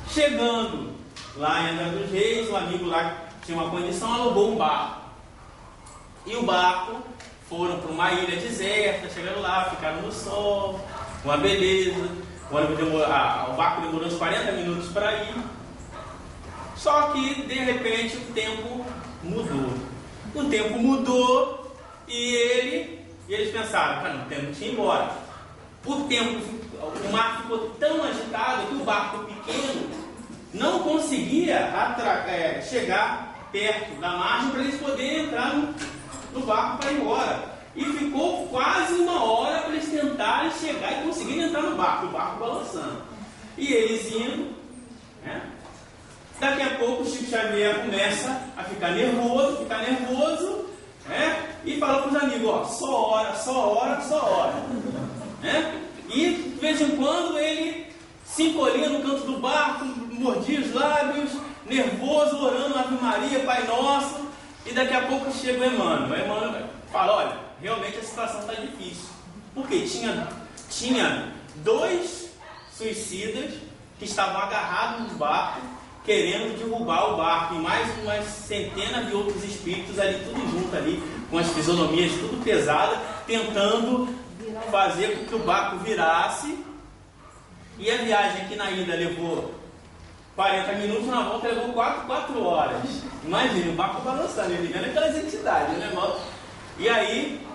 Chegando lá em Angra dos Reis, um amigo lá tinha uma condição, alugou um barco. E o barco foram para uma ilha deserta, chegaram lá, ficaram no sol, uma beleza. O barco demorou uns 40 minutos para ir. Só que, de repente, o tempo mudou. O tempo mudou e eles pensaram, cara, o tempo tinha ido embora. O mar ficou tão agitado que o barco pequeno não conseguia chegar perto da margem para eles poderem entrar no barco para ir embora. E ficou quase 1 hora para eles tentarem chegar e conseguirem entrar no barco, o barco balançando. E eles indo, né? Daqui a pouco o Chico Xavier começa a ficar nervoso, né? E fala para os amigos, ó, só hora. Né? E de vez em quando ele se encolhia no canto do barco, mordia os lábios, nervoso, orando Ave Maria, Pai Nosso. E daqui a pouco chega o Emmanuel. O Emmanuel fala, olha, realmente a situação está difícil. Porque tinha 2 suicidas que estavam agarrados no barco, querendo derrubar o barco, e mais umas centenas de outros espíritos ali, tudo junto ali, com as fisionomias tudo pesadas, tentando fazer com que o barco virasse. E a viagem aqui na ida levou 40 minutos, na volta levou 4 horas. Imagina, o barco balançando, ele vendo aquelas entidades, né? E aí,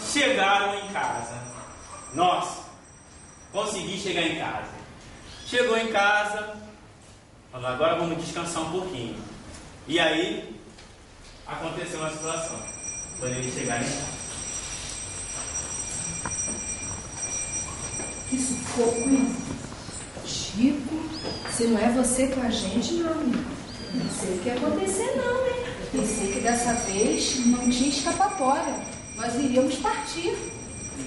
chegaram em casa. Nossa, consegui chegar em casa. Chegou em casa, falou, agora vamos descansar um pouquinho. E aí, aconteceu uma situação, quando eles chegaram em casa. Que sufoco, hein? Chico, se não é você com a gente, não. Não sei o que ia acontecer, não, hein? Pensei que dessa vez não tinha escapatória. Nós iríamos partir.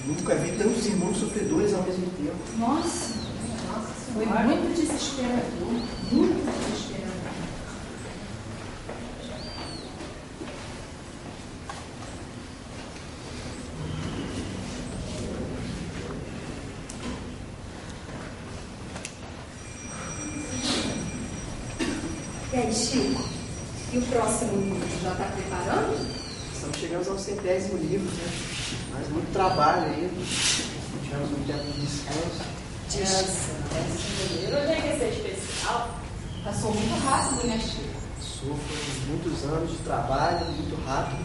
Nunca vi tantos irmãos sofredores ao mesmo tempo. Nossa, foi muito desesperador. Muito desesperador. E aí, Chico? E o próximo livro? Já está preparando? Estamos chegando ao 100º livro, né? Mas muito trabalho aí. Tivemos um tempo de descanso. Hoje é ser especial. Passou muito rápido, né, Chico? Foram muitos anos de trabalho, muito rápido.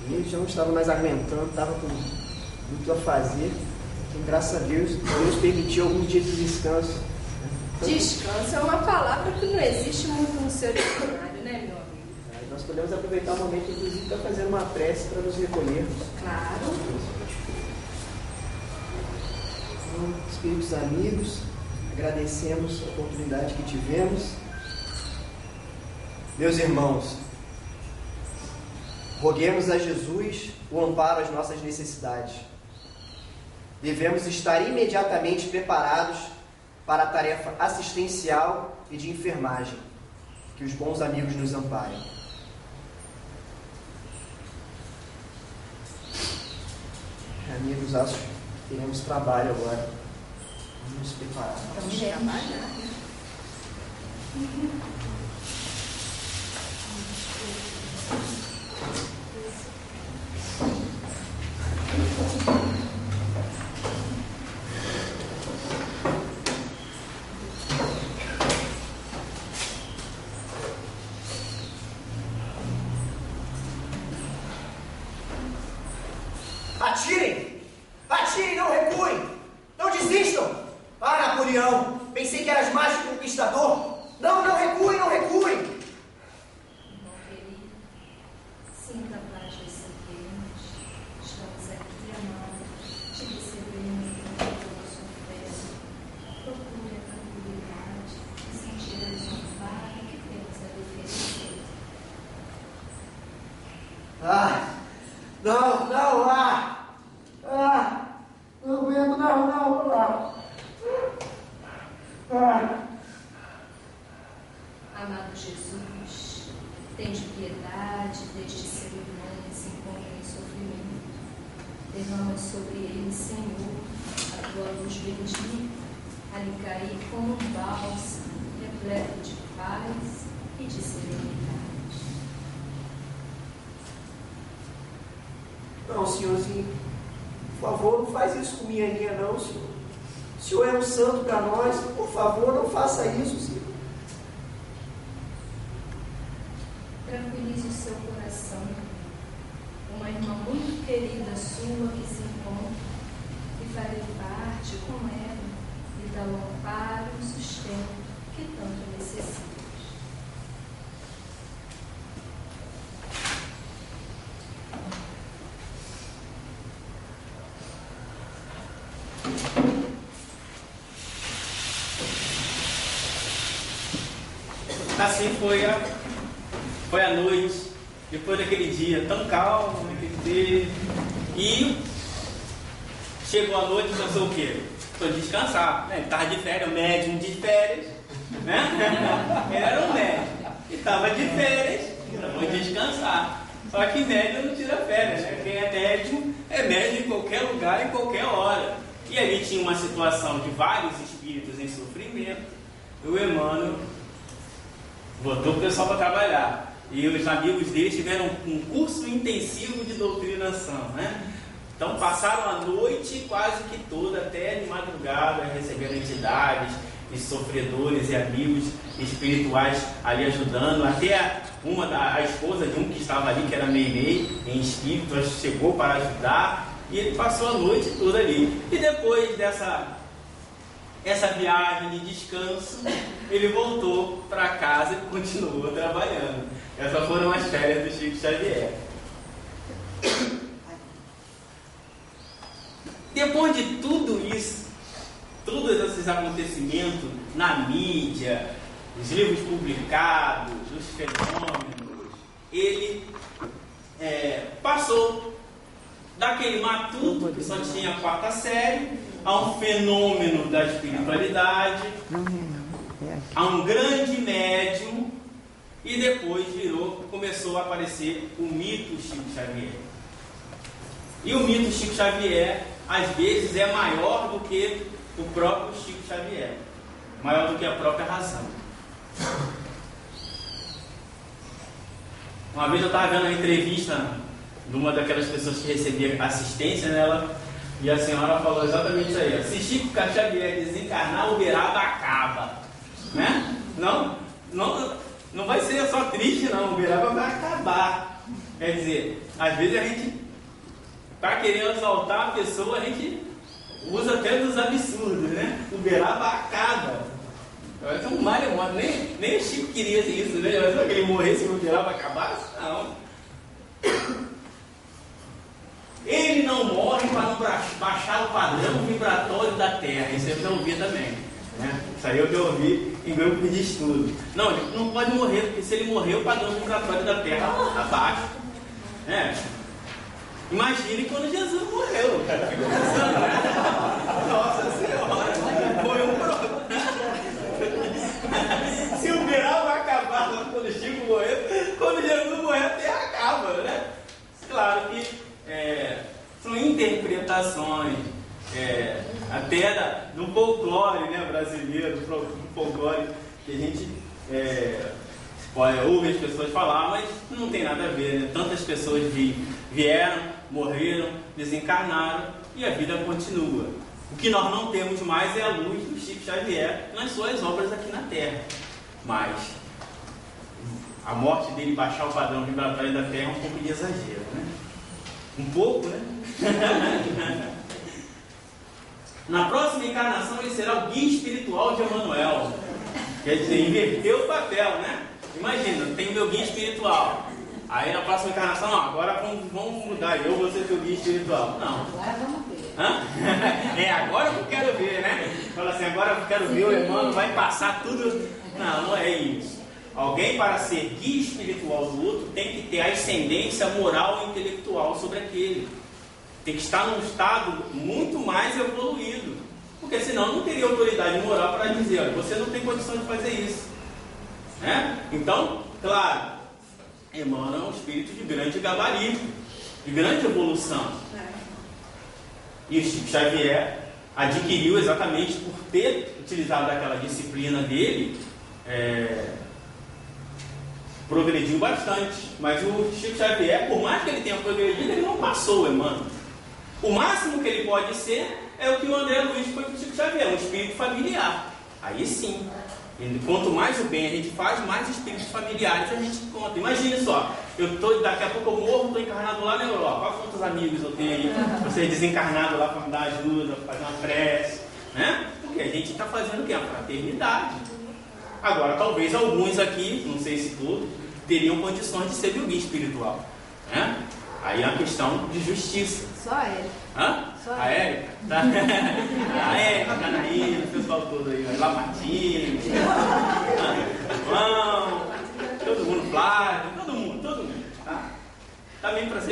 E já não estava mais aguentando, estava com muito a fazer. Então, graças a Deus, Deus permitiu alguns dias de descanso. Descanso é uma palavra que não existe muito no seu dicionário, né, meu amigo? Nós podemos aproveitar o momento, inclusive, para fazer uma prece para nos recolhermos. Claro. Então, espíritos amigos, agradecemos a oportunidade que tivemos. Meus irmãos, roguemos a Jesus o amparo às nossas necessidades. Devemos estar imediatamente preparados para a tarefa assistencial e de enfermagem. Que os bons amigos nos amparem. Amigos, acho que teremos trabalho agora. Vamos nos preparar. Vamos trabalhar. Atirem! Atirem, não recuem! Não desistam! Ah, Napoleão! Pensei que eras mais que conquistador! Não, não recuem, não recuem! Irmão querido, sinta a paz dos servidores. Estamos aqui, amados, te recebendo com todo o nosso afeto. Procure a tranquilidade e sentir a desamparo que temos a oferecer. Não, não aguento, não. Amado Jesus, tende piedade deste ser humano que se encontra em sofrimento. Derrama sobre ele, Senhor, a tua luz bendita, a lhe cair como um bálsamo, repleto de paz e de serenidade. Não, senhorzinho, por favor, não faz isso com minha linha, não, senhor. O senhor é um santo para nós, por favor, não faça isso, senhor. Tranquilize o seu coração. Uma irmã muito querida sua que se encontra e farei parte com ela e dar o amparo e o sustento que tanto necessitas. assim foi a noite, depois daquele dia tão calmo, naquele dia. E chegou a noite e pensou o quê? Estou descansar. Ele estava de férias, o médium de férias, né? Ele era um médium e estava de férias, foi descansar. Só que médium não tira férias, né? Quem é médium em qualquer lugar, em qualquer hora. E ali tinha uma situação de vários espíritos em sofrimento. E o Emmanuel botou o pessoal para trabalhar. E os amigos dele tiveram um curso intensivo de doutrinação, né? Então passaram a noite quase que toda, até de madrugada, recebendo entidades e sofredores e amigos espirituais ali ajudando. Até a esposa de um que estava ali, que era Meimei, em espírito, chegou para ajudar. E ele passou a noite toda ali. E depois essa viagem de descanso, ele voltou para casa e continuou trabalhando. Essas foram as férias do Chico Xavier. Depois de tudo isso, todos esses acontecimentos na mídia, os livros publicados, os fenômenos, ele passou daquele matuto que só tinha a 4ª série a um fenômeno da espiritualidade, a um grande médium, e depois começou a aparecer o mito Chico Xavier. E o mito Chico Xavier, às vezes, é maior do que o próprio Chico Xavier, maior do que a própria razão. Uma vez eu estava vendo uma entrevista de uma daquelas pessoas que recebia assistência nela, e a senhora falou exatamente isso aí: se Chico Xavier desencarnar, o Uberaba acaba, né? Não vai ser só triste, não, o Uberaba vai acabar. Quer dizer, às vezes a gente, para querer exaltar a pessoa, a gente usa até dos absurdos, né? O Uberaba acaba. É um mal, nem o Chico queria isso, né? Só que ele morresse e o Uberaba acabasse? Não. Ele não morre para não baixar o padrão vibratório da Terra. Isso eu já ouvi também, né? Isso aí eu já ouvi em grupo de estudo. Não, ele não pode morrer, porque se ele morrer, o padrão vibratório da Terra abaixa. Imagine quando Jesus morreu. Fico pensando, né? Nossa Senhora, foi um problema. Se o Uberaba vai acabar quando o Chico morreu, quando Jesus morrer, a Terra acaba, né? Claro que são interpretações até do folclore, né, brasileiro, do folclore que a gente ouve as pessoas falar, mas não tem nada a ver, né? Tantas pessoas vieram, morreram, desencarnaram e a vida continua. O que nós não temos mais é a luz do Chico Xavier nas suas obras aqui na Terra. Mas a morte dele baixar o padrão vibratório da Terra é um pouco de exagero, né? Um pouco, né? Na próxima encarnação ele será o guia espiritual de Emmanuel. Quer dizer, inverteu o papel, né? Imagina, tem o meu guia espiritual. Aí na próxima encarnação, não, agora vamos mudar, eu vou ser teu guia espiritual. Não. Agora vamos ver. Agora que eu quero ver, né? Fala assim, agora eu quero ver o Emmanuel, vai passar tudo. Não é isso. Alguém, para ser guia espiritual do outro, tem que ter ascendência moral e intelectual sobre aquele. Tem que estar num estado muito mais evoluído. Porque senão não teria autoridade moral para dizer, olha, você não tem condição de fazer isso. Né? Então, claro, Emmanuel é um espírito de grande gabarito, de grande evolução. E o Chico Xavier adquiriu exatamente por ter utilizado aquela disciplina dele, progrediu bastante. Mas o Chico Xavier, por mais que ele tenha progredido, ele não passou o Emmanuel. O máximo que ele pode ser é o que o André Luiz foi para o Chico Xavier, um espírito familiar. Aí sim. E quanto mais o bem a gente faz, mais espíritos familiares a gente conta. Imagine só, daqui a pouco eu morro, estou encarnado lá na Europa. Olha quantos amigos eu tenho aí, vocês desencarnados lá para me dar ajuda, para fazer uma prece, né? Porque a gente está fazendo o quê? A fraternidade. Agora, talvez alguns aqui, não sei se todos, teriam condições de ser guia espiritual, né? Aí é uma questão de justiça. Só a Érica. Hã? Só a Érica? Tá. A Érica, a Canaína, o pessoal todo aí, Lamartine, João,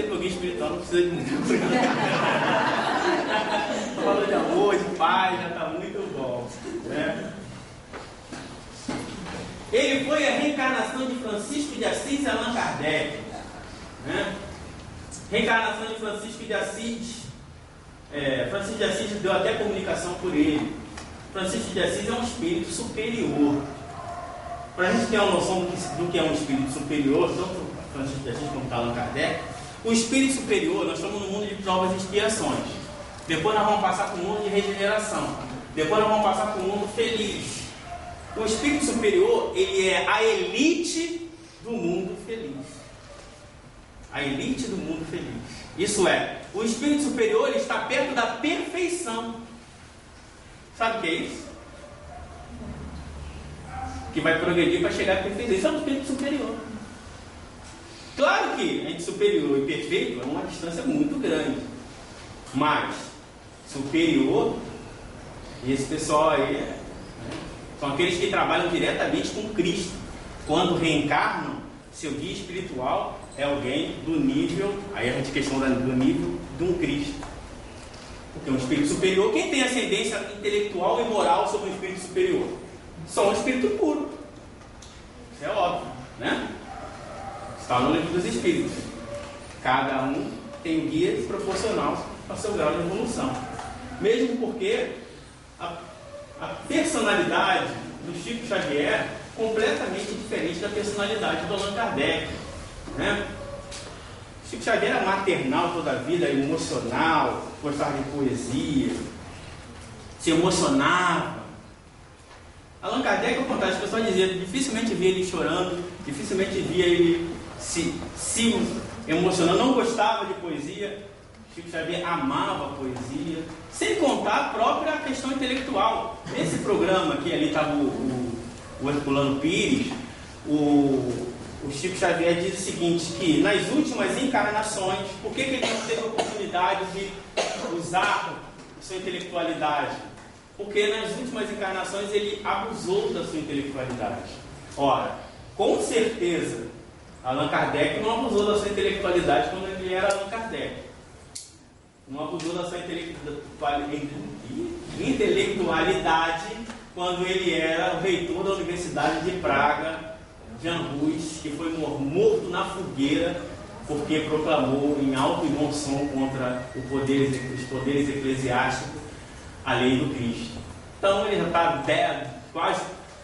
que o guia espiritual não precisa de muito. Estou falando de amor, de paz, já está muito bom. Né? Ele foi a reencarnação de Francisco de Assis e Allan Kardec. Né? Reencarnação de Francisco de Assis. Francisco de Assis deu até comunicação por ele. Francisco de Assis é um espírito superior. Para a gente ter uma noção do que é um espírito superior, tanto Francisco de Assis como Allan Kardec, o espírito superior, nós estamos no mundo de provas e expiações. Depois nós vamos passar para o mundo de regeneração. Depois nós vamos passar para o mundo feliz. O espírito superior, ele é a elite do mundo feliz. A elite do mundo feliz. Isso é, o espírito superior ele está perto da perfeição. Sabe o que é isso? Que vai progredir para chegar à perfeição. Isso é um espírito superior. Claro que entre superior e perfeito é uma distância muito grande. Mas superior, e esse pessoal aí são aqueles que trabalham diretamente com Cristo. Quando reencarnam, seu guia espiritual é alguém do nível, aí a gente questiona do nível de um Cristo. Porque um espírito superior, quem tem ascendência intelectual e moral sobre um espírito superior? Só um espírito puro. Isso é óbvio, né? Está no livro dos espíritos. Cada um tem um guia proporcional ao seu grau de evolução. Mesmo porque a personalidade do Chico Xavier é completamente diferente da personalidade do Allan Kardec. Né? Chico Xavier era maternal toda a vida, emocional, gostava de poesia, se emocionava. Allan Kardec, ao contrário, as pessoas diziam, dificilmente via ele chorando, dificilmente via ele se emocionando, não gostava de poesia. Chico Xavier amava a poesia, sem contar a própria questão intelectual. Nesse programa aqui, ali estava o Herculano Pires, o Chico Xavier diz o seguinte, que nas últimas encarnações, por que ele não teve a oportunidade de usar a sua intelectualidade? Porque nas últimas encarnações ele abusou da sua intelectualidade. Ora, com certeza, Allan Kardec não abusou da sua intelectualidade quando ele era Allan Kardec. Não abusou da sua intelectualidade quando ele era o reitor da Universidade de Praga, Jan Hus, que foi morto na fogueira porque proclamou em alto e bom som contra os poderes eclesiásticos a lei do Cristo. Então ele já está quase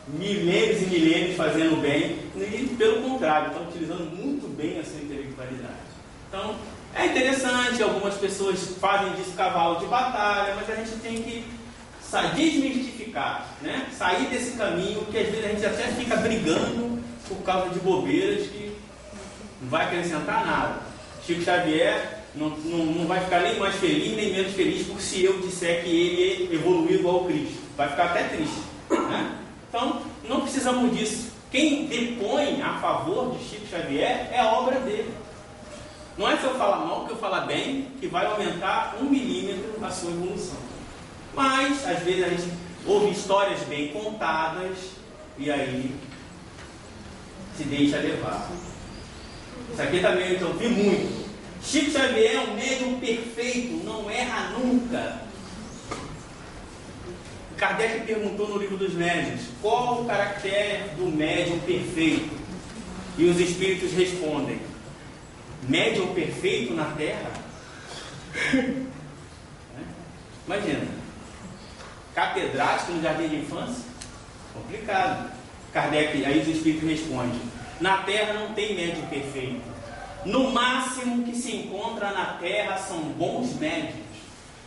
milênios e milênios fazendo bem, e pelo contrário, está utilizando muito bem a sua intelectualidade. Então é interessante, algumas pessoas fazem disso cavalo de batalha, mas a gente tem que desmistificar, né? Sair desse caminho, que às vezes a gente até fica brigando por causa de bobeiras que não vai acrescentar nada. Chico Xavier não vai ficar nem mais feliz, nem menos feliz por se eu disser que ele evoluiu igual ao Cristo. Vai ficar até triste, né? Então, não precisamos disso. Quem depõe a favor de Chico Xavier é a obra dele. Não é se eu falar mal que eu falar bem, que vai aumentar 1 milímetro a sua evolução. Mas, às vezes, a gente ouve histórias bem contadas e aí se deixa levar. Isso aqui também eu ouvi muito. Chico Xavier é um médium perfeito, não erra nunca. Kardec perguntou no livro dos médiuns, qual o caractere do médium perfeito? E os espíritos respondem, médium perfeito na Terra? Imagina, catedrático no jardim de infância? Complicado. Kardec, aí os espíritos respondem, na Terra não tem médium perfeito. No máximo que se encontra na Terra são bons médiums.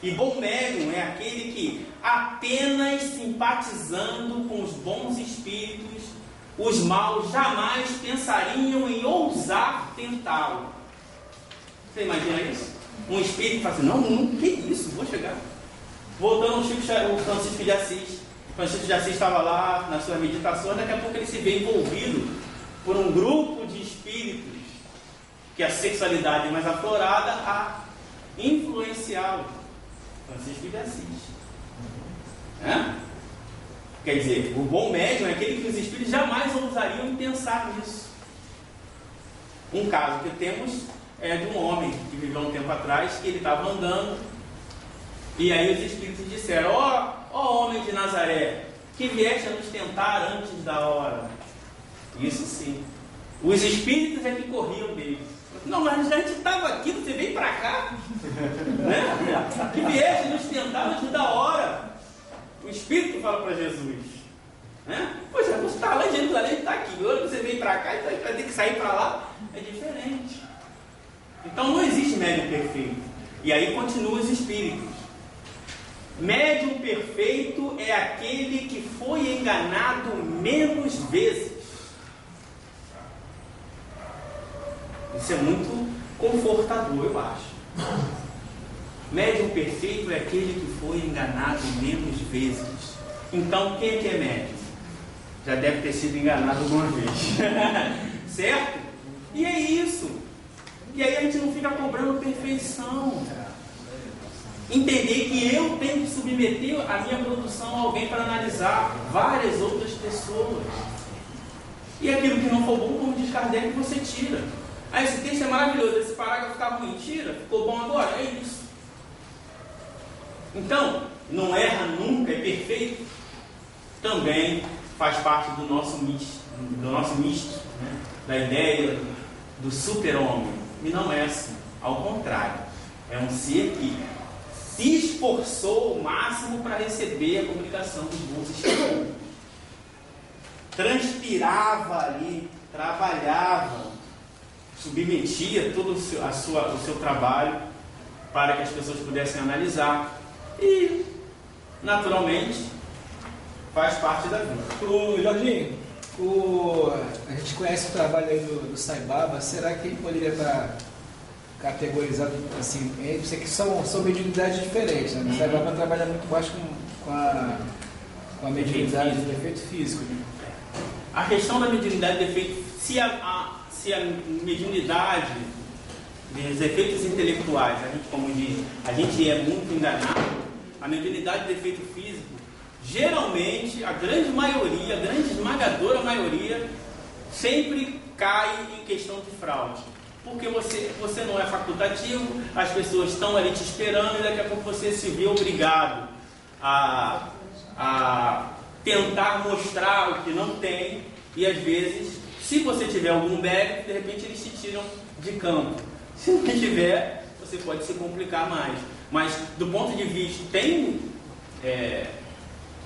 E bom médium é aquele que, apenas simpatizando com os bons espíritos, os maus jamais pensariam em ousar tentá-lo. Você imagina isso? Um espírito fala assim, não, que isso, vou chegar. Voltando ao Francisco de Assis. Francisco de Assis estava lá nas suas meditações, daqui a pouco ele se vê envolvido por um grupo de espíritos que a sexualidade é mais aflorada a influenciá-lo. Francisco de Assis. Quer dizer, o bom médium é aquele que os espíritos jamais ousariam pensar nisso. Um caso que temos é de um homem que viveu um tempo atrás, que ele estava andando, e aí os espíritos disseram: ó homem de Nazaré, que vieste a nos tentar antes da hora. Isso sim. Os espíritos é que corriam dele. Não, mas a gente estava aqui, você veio para cá? Né? Que vieste a nos tentar antes da hora. O espírito fala para Jesus. Né? Poxa, você está lá em Jerusalém, está aqui. Agora você vem para cá e vai ter que sair para lá. É diferente. Então não existe médium perfeito. E aí continuam os espíritos. Médium perfeito é aquele que foi enganado menos vezes. Isso é muito confortador, eu acho. Médium perfeito é aquele que foi enganado menos vezes. Então, quem é que é médium? Já deve ter sido enganado alguma vez. Certo? E é isso. E aí a gente não fica cobrando perfeição. Entender que eu tenho que submeter a minha produção a alguém para analisar várias outras pessoas. E aquilo que não for bom, como diz Kardec, você tira. Ah, esse texto é maravilhoso, esse parágrafo está ruim, tira, ficou bom agora, é isso. Então, não erra nunca, é perfeito. Também faz parte do nosso misto, né? Da ideia do super-homem. E não é assim, ao contrário. É um ser que se esforçou o máximo para receber a comunicação dos bons espíritos. Transpirava ali, trabalhava, submetia todo o seu trabalho para que as pessoas pudessem analisar e, naturalmente, faz parte da vida. Ô Jorginho, a gente conhece o trabalho aí do Sai Baba. Será que ele poderia estar categorizado assim? Eu sei que são mediunidades diferentes, né? O Sai Baba trabalha muito mais com a mediunidade do efeito físico, né? A questão da mediunidade de efeito, se a mediunidade dos efeitos intelectuais, a gente, como diz, a gente é muito enganado, a mediunidade de efeito físico, geralmente, a grande maioria, a grande esmagadora maioria, sempre cai em questão de fraude. Porque você não é facultativo, as pessoas estão ali te esperando e daqui a pouco você se vê obrigado a tentar mostrar o que não tem, e às vezes, se você tiver algum mérito, de repente eles te tiram de campo. Se não tiver, você pode se complicar mais. Mas do ponto de vista,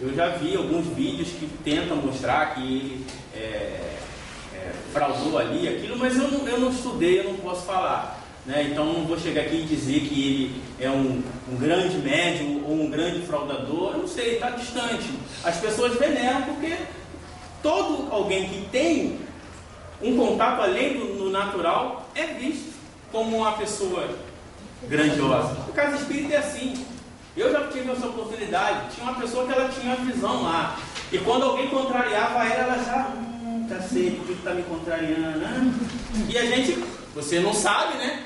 eu já vi alguns vídeos que tentam mostrar que ele fraudou ali, aquilo, mas eu não estudei, eu não posso falar. Né? Então não vou chegar aqui e dizer que ele é um grande médium ou um grande fraudador, eu não sei, está distante. As pessoas veneram porque todo alguém que tem um contato além do natural é visto como uma pessoa grandiosa. O caso espírita é assim. Eu já tive essa oportunidade. Tinha uma pessoa que ela tinha uma visão lá. E quando alguém contrariava ela já... cacete, o que está me contrariando? Né? E a gente... Você não sabe, né?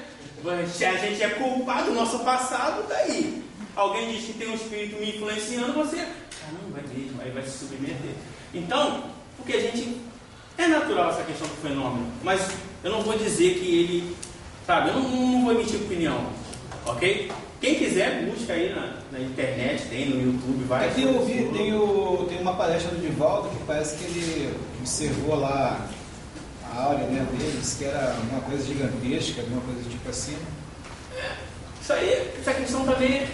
Se a gente é culpado do nosso passado, está aí. Alguém diz que tem um espírito me influenciando, você... Caramba, é mesmo. Aí vai se submeter. Então, porque a gente... É natural essa questão do fenômeno. Mas eu não vou dizer que ele... Sabe? Eu não vou emitir opinião. Ok? Quem quiser, busca aí na internet, tem no YouTube, vai. Tem uma palestra do Divaldo que parece que ele observou lá a áurea, né, deles, que era uma coisa gigantesca, alguma coisa tipo assim. Isso aí, essa questão também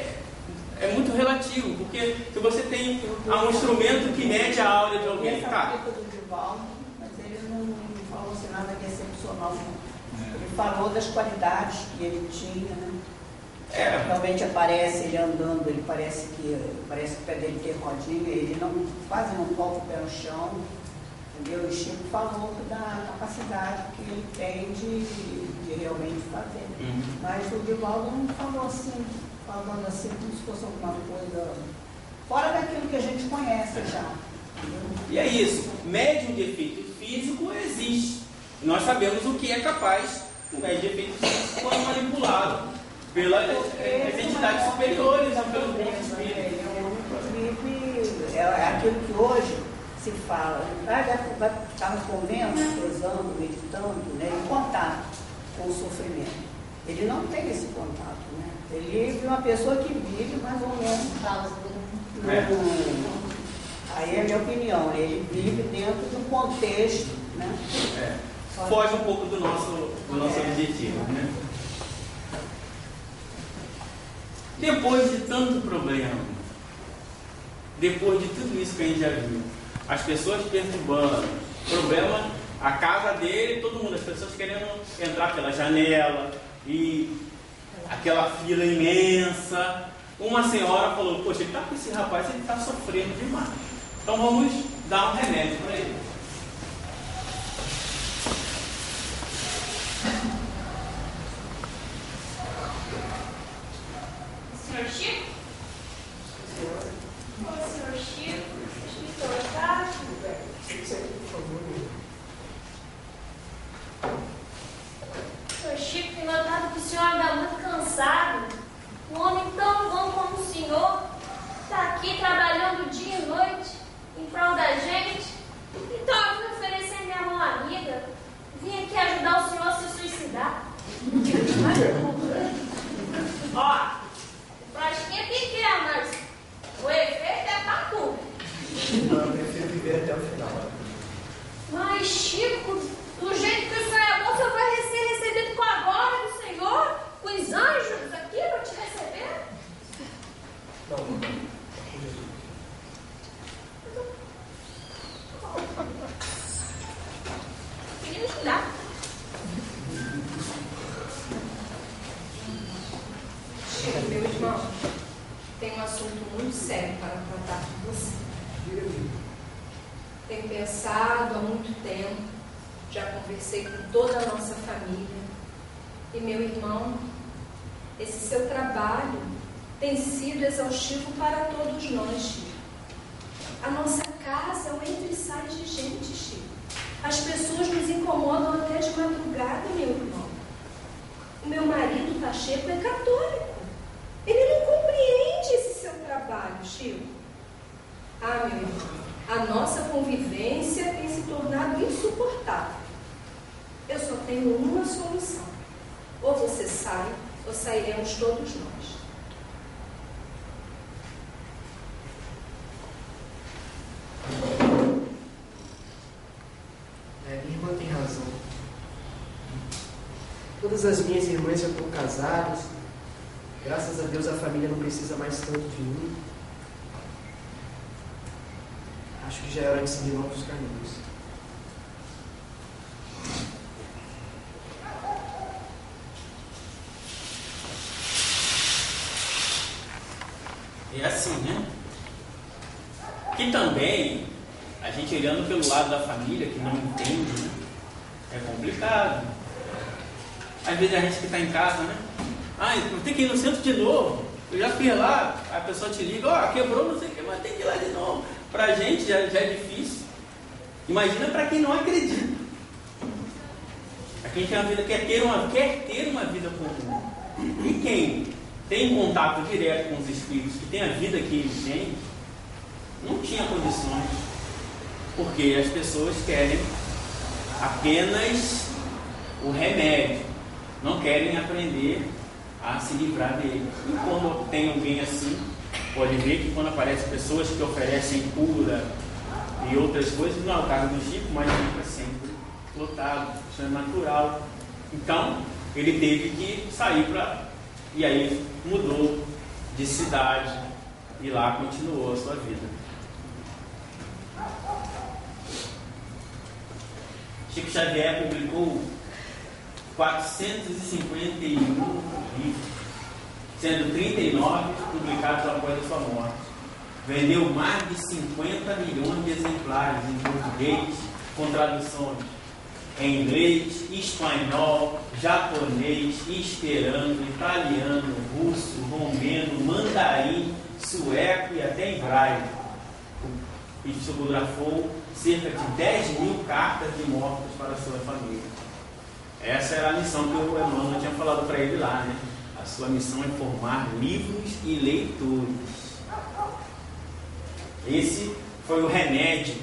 é muito relativo, porque se você tem um instrumento que mede a áurea de alguém, tá? Do Divaldo, mas ele não falou assim nada que é excepcional, não. Ele falou das qualidades que ele tinha, né? Realmente aparece ele andando, ele parece que o pé dele tem rodinha, ele quase não toca o pé no chão, entendeu? E Chico falou da capacidade que ele tem de realmente fazer. Mas o Divaldo não falou assim, falando assim como se fosse alguma coisa fora daquilo que a gente conhece já. Entendeu? E é isso, médium de efeito físico existe. Nós sabemos o que é capaz o médium de efeito físico quando manipulado pelas entidades superiores, pelo bom espírito. É aquilo que hoje se fala, vai ficar no convento, rezando, meditando, né, em contato com o sofrimento. ele não tem esse contato, né? Ele é uma pessoa que vive mais ou menos aí é a minha opinião, ele vive dentro do contexto, né? Foge um pouco do nosso objetivo, né? Depois de tanto problema, depois de tudo isso que a gente já viu, as pessoas perturbando, problema, a casa dele, todo mundo, as pessoas querendo entrar pela janela e aquela fila imensa. Uma senhora falou, poxa, ele está com esse rapaz, ele está sofrendo demais. Então vamos dar um remédio para ele. Senhor Chico? Ô, senhor Chico, deixa eu me colocar. Senhor Chico, tem notado que o senhor anda muito cansado. Um homem tão bom como o senhor está aqui trabalhando dia e noite em prol da gente. Então eu vim oferecer minha mão amiga. Vim aqui ajudar o senhor a se suicidar. Ó, o frasquinho é pequeno, mas o efeito é pra tudo. Eu prefiro viver até o final. Mas, Chico, do jeito que o senhor é bom, o senhor vai ser recebido com a glória do Senhor, com os anjos aqui para te receber? Não. Queria ajudar. Chico, meu irmão, tem um assunto muito sério para tratar com você. Tenho pensado há muito tempo, já conversei com toda a nossa família. E meu irmão, esse seu trabalho tem sido exaustivo para todos nós, Chico. A nossa casa é um entra e sai de gente, Chico. As pessoas nos incomodam até de madrugada, meu irmão. O meu marido, Pacheco, é católico. Ele não compreende esse seu trabalho, Chico. Ah, meu irmão, a nossa convivência tem se tornado insuportável. Eu só tenho uma solução. Ou você sai, ou sairemos todos nós. Minha irmã tem razão. Todas as minhas irmãs já estão casadas. Graças a Deus a família não precisa mais tanto de mim. Acho que já é hora de seguir novos caminhos. É assim, né? Que também, a gente olhando pelo lado da família, que não entende, né? É complicado. Às vezes a gente que está em casa, né? Ah, tem que ir no centro de novo. Eu já fui lá, a pessoa te liga, ó, quebrou, não sei o que, mas tem que ir lá de novo. Pra gente já é difícil. Imagina para quem não acredita. Para quem tem uma vida, quer ter uma vida comum. E quem tem contato direto com os espíritos, que tem a vida que eles têm, não tinha condições. Porque as pessoas querem apenas o remédio, não querem aprender a se livrar dele. E quando tem alguém assim, pode ver que quando aparecem pessoas que oferecem cura e outras coisas, não é o caso do Chico, mas fica sempre lotado, isso é natural. Então, ele teve que sair e aí mudou de cidade e lá continuou a sua vida. Chico Xavier publicou 451 livros, sendo 39 publicados após a sua morte. Vendeu mais de 50 milhões de exemplares em português, com traduções em inglês, espanhol, japonês, esperanto, italiano, russo, romeno, mandarim, sueco e até hebraico. E psicografou cerca de 10 mil cartas de mortos para a sua família. Essa era a missão que o Emmanuel tinha falado para ele lá, né? A sua missão é formar livros e leitores. Esse foi o remédio.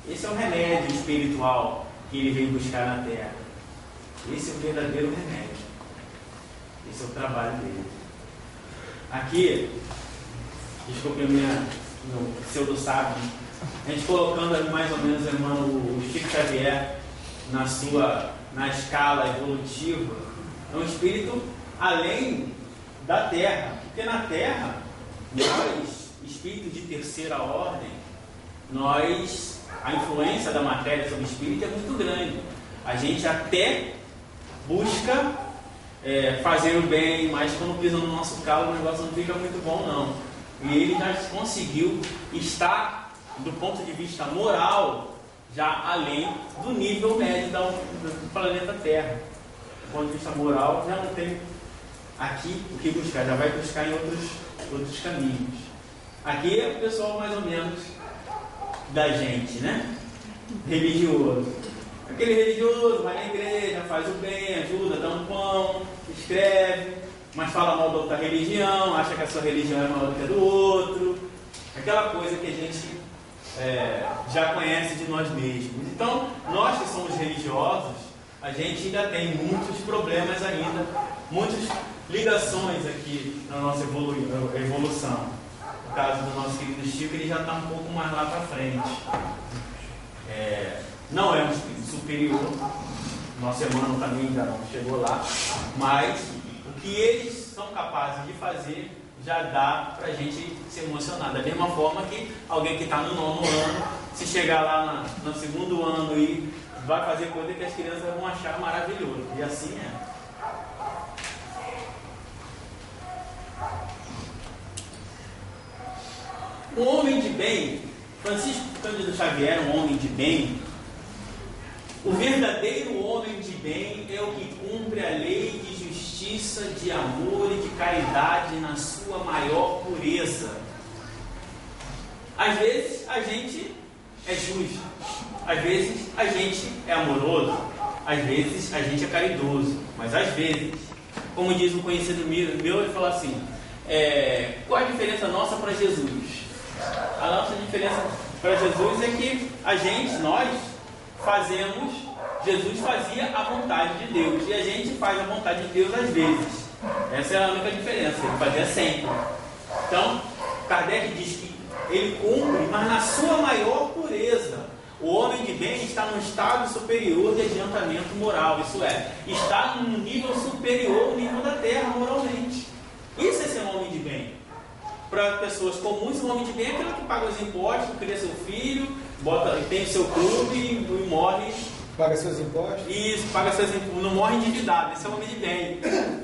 Esse é o remédio espiritual que ele veio buscar na Terra. Esse é o verdadeiro remédio. Esse é o trabalho dele. Aqui, desculpe meu pseudo-sábio, a gente colocando ali mais ou menos, irmão, o Chico Xavier na escala evolutiva, é um espírito além da Terra. Porque na Terra, nós, espíritos de terceira ordem, a influência da matéria sobre o espírito é muito grande. A gente até busca fazer o bem, mas quando pisa no nosso calo o negócio não fica muito bom não. E ele já conseguiu estar, do ponto de vista moral, já além do nível médio do planeta Terra. Do ponto de vista moral, já não tem aqui o que buscar, já vai buscar em outros caminhos. Aqui é o pessoal mais ou menos da gente, né? Religioso. Aquele religioso vai na igreja, faz o bem, ajuda, dá um pão, escreve, mas fala mal da outra religião, acha que a sua religião é maior do que a do outro. Aquela coisa que a gente já conhece de nós mesmos. Então, nós que somos religiosos, a gente ainda tem muitos problemas ainda, muitas ligações aqui na nossa evolução. No caso do nosso querido Chico, ele já está um pouco mais lá para frente. Não é um espírito superior, nosso irmão também já não chegou lá, mas o que eles são capazes de fazer já dá para a gente se emocionar. Da mesma forma que alguém que está no 9º ano, se chegar lá no 2º ano e vai fazer coisa que as crianças vão achar maravilhoso. E assim é. Um homem de bem, Francisco Cândido Xavier, um homem de bem. O verdadeiro homem de bem é o que cumpre a lei de justiça, de amor e de caridade na sua maior pureza. Às vezes a gente é justo, às vezes a gente é amoroso, às vezes a gente é caridoso, mas às vezes, como diz um conhecido meu, ele fala assim, qual a diferença nossa para Jesus? A nossa diferença para Jesus é que nós fazemos, Jesus fazia a vontade de Deus e a gente faz a vontade de Deus às vezes. Essa é a única diferença, ele fazia sempre. Então, Kardec diz que ele cumpre, mas na sua maior pureza. O homem de bem está num estado superior de adiantamento moral, isso é, está num nível superior ao nível da terra moralmente. Isso é ser um homem de bem. Para pessoas comuns, um homem de bem é aquele que paga os impostos, cria seu filho, tem seu clube e morre. Paga seus impostos? Isso, paga seus impostos, não morre endividado, esse é um homem de bem.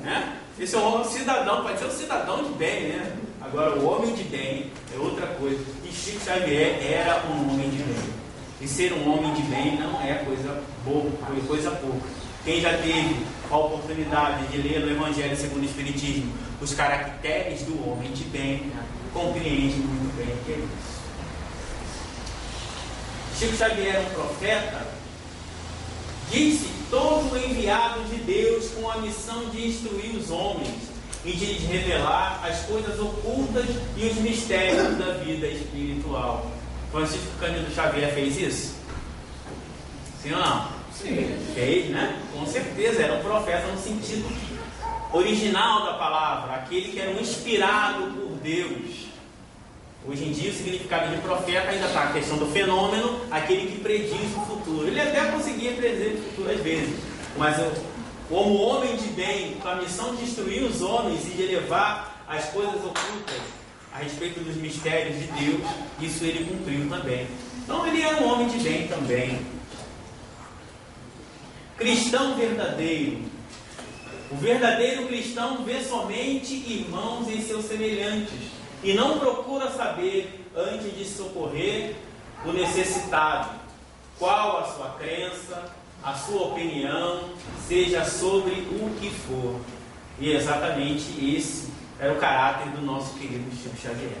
Né? Esse é um homem cidadão, pode ser um cidadão de bem, né? Agora, o homem de bem é outra coisa. E Chico Xavier era um homem de bem. E ser um homem de bem não é coisa boa, foi coisa pouca. Quem já teve a oportunidade de ler no Evangelho segundo o Espiritismo os caracteres do homem de bem, compreende muito bem o que é isso. Chico Xavier era um profeta, disse todo enviado de Deus com a missão de instruir os homens e de lhes revelar as coisas ocultas e os mistérios da vida espiritual. Francisco Cândido Xavier fez isso? Sim ou não? Sim. Fez, né? Com certeza, era um profeta no sentido original da palavra, aquele que era um inspirado por Deus. Hoje em dia o significado de profeta ainda está a questão do fenômeno, aquele que prediz o futuro. Ele até conseguia predizer o futuro às vezes, mas como homem de bem, com a missão de instruir os homens e de elevar as coisas ocultas a respeito dos mistérios de Deus, isso ele cumpriu também. Então ele era um homem de bem também. Cristão verdadeiro. O verdadeiro cristão vê somente irmãos em seus semelhantes e não procura saber, antes de socorrer o necessitado, qual a sua crença, a sua opinião, seja sobre o que for. E exatamente esse era o caráter do nosso querido Chico Xavier.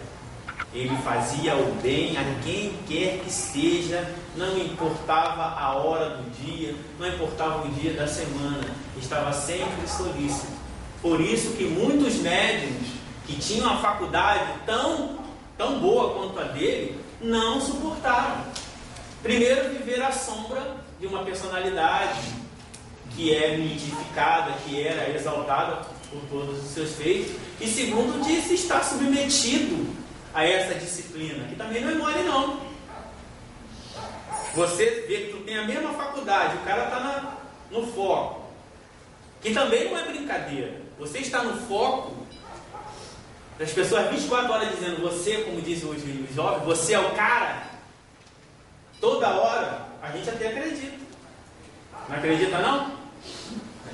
Ele fazia o bem a quem quer que seja, não importava a hora do dia, não importava o dia da semana, estava sempre solícito. Por isso que muitos médiuns que tinham a faculdade tão boa quanto a dele, não suportaram. Primeiro, viver à sombra de uma personalidade que é mitificada, que era exaltada por todos os seus feitos, e segundo, de se estar submetido a essa disciplina, que também não é mole não. Você vê que tu tem a mesma faculdade, o cara está no foco, que também não é brincadeira. Você está no foco das pessoas 24 horas dizendo você, como dizem os jovens, você é o cara. Toda hora, a gente até acredita. Não acredita não?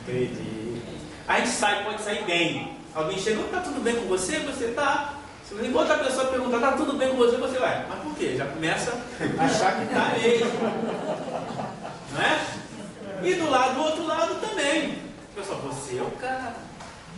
Acredita. A gente pode sair bem. Alguém chegou, tá tudo bem com você? Você tá. Se outra pessoa perguntar, tá tudo bem com você? Você vai, mas por quê? Já começa a achar que tá mesmo. Não é? E do outro lado também. Pessoal, você é o cara.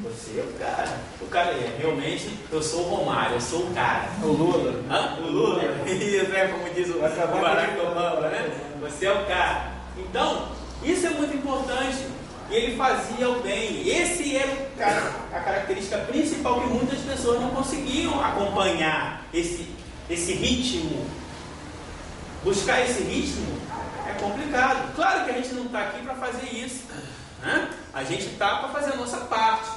Você é o cara. O cara é, realmente, eu sou o Romário, eu sou o cara. O Lula. Hã? O Lula. Isso é como diz o Barack Obama, né? Você é o cara. Então, isso é muito importante. E ele fazia o bem. Esse era a característica principal que muitas pessoas não conseguiam acompanhar. Esse ritmo. Buscar esse ritmo é complicado. Claro que a gente não está aqui para fazer isso. Né? A gente está para fazer a nossa parte.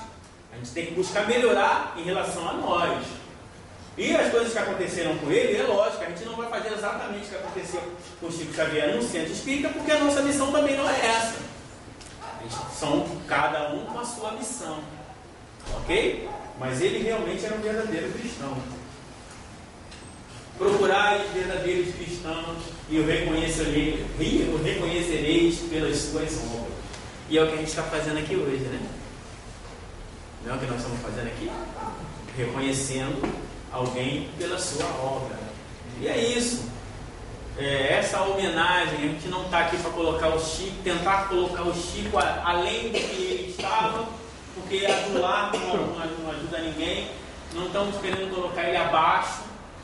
A gente tem que buscar melhorar em relação a nós. E as coisas que aconteceram com ele, é lógico, a gente não vai fazer exatamente o que aconteceu com o Chico Xavier no centro espírita, porque a nossa missão também não é essa. São cada um com a sua missão. Ok? Mas ele realmente era um verdadeiro cristão. Procurai os verdadeiros cristãos e o reconhecereis pelas suas obras. E é o que a gente está fazendo aqui hoje, né? Não é o que nós estamos fazendo aqui? Reconhecendo alguém pela sua obra. E é isso. Essa homenagem, a gente não está aqui para colocar o Chico, tentar colocar o Chico além do que ele estava, porque adular não ajuda ninguém. Não estamos querendo colocar ele abaixo,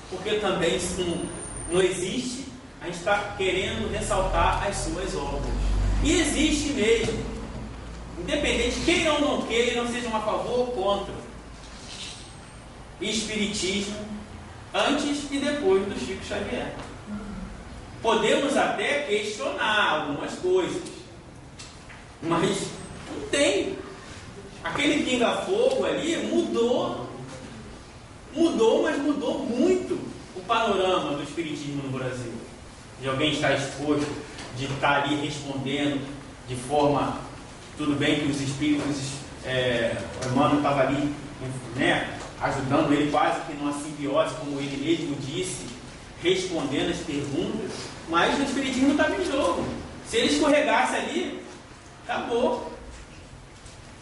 porque também isso não existe. A gente está querendo ressaltar as suas obras. E existe mesmo. Independente, queiram ou não queiram, sejam a favor ou contra. Espiritismo, antes e depois do Chico Xavier. Podemos até questionar algumas coisas, mas não tem. Aquele pinga-fogo ali mudou, mas mudou muito o panorama do espiritismo no Brasil. De alguém estar exposto, de estar ali respondendo de forma, tudo bem que os espíritos, o Emmanuel estava ali, né, ajudando ele quase que numa simbiose, como ele mesmo disse, respondendo as perguntas, mas o espiritismo estava em jogo. Se ele escorregasse ali, acabou.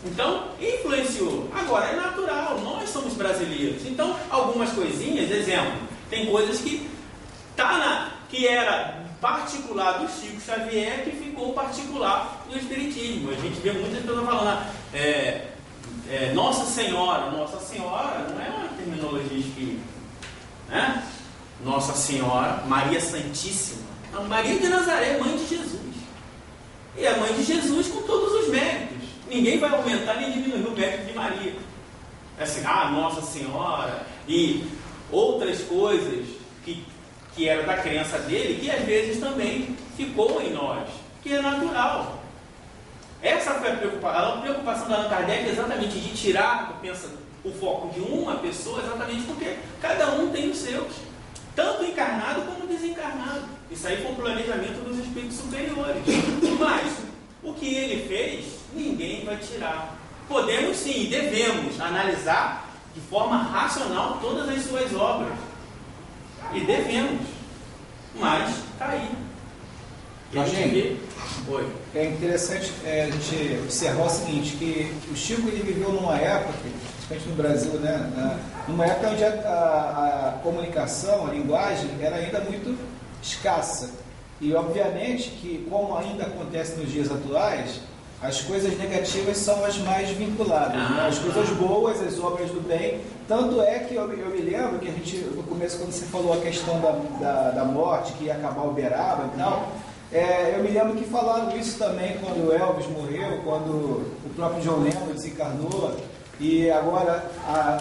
Então, influenciou. Agora, é natural, nós somos brasileiros. Então, algumas coisinhas, exemplo, tem coisas que era particular do Chico Xavier que ficou particular do espiritismo. A gente vê muitas pessoas falando Nossa Senhora não é uma terminologia espírita, né? Nossa Senhora, Maria Santíssima, Maria de Nazaré, mãe de Jesus, e a mãe de Jesus com todos os méritos. Ninguém vai aumentar nem diminuir o mérito de Maria. É assim, Nossa Senhora e outras coisas que era da crença dele, que às vezes também ficou em nós, que é natural. Essa foi a preocupação da Allan Kardec, exatamente de tirar o foco de uma pessoa, exatamente porque cada um tem os seus, tanto encarnado como desencarnado. Isso aí foi um planejamento dos espíritos superiores. Mas o que ele fez, ninguém vai tirar. Podemos sim, e devemos analisar de forma racional todas as suas obras. E devemos. Mas está aí. Oi. É interessante a gente observar o seguinte, que o Chico ele viveu numa época, principalmente no Brasil, né, numa época onde a comunicação, a linguagem era ainda muito escassa. E obviamente que, como ainda acontece nos dias atuais, as coisas negativas são as mais vinculadas, né? As coisas boas, as obras do bem. Tanto é que eu me lembro que a gente, no começo, quando você falou a questão da morte, que ia acabar Uberaba e tal, eu me lembro que falaram isso também quando o Elvis morreu, quando o próprio John Lennon desencarnou, e agora,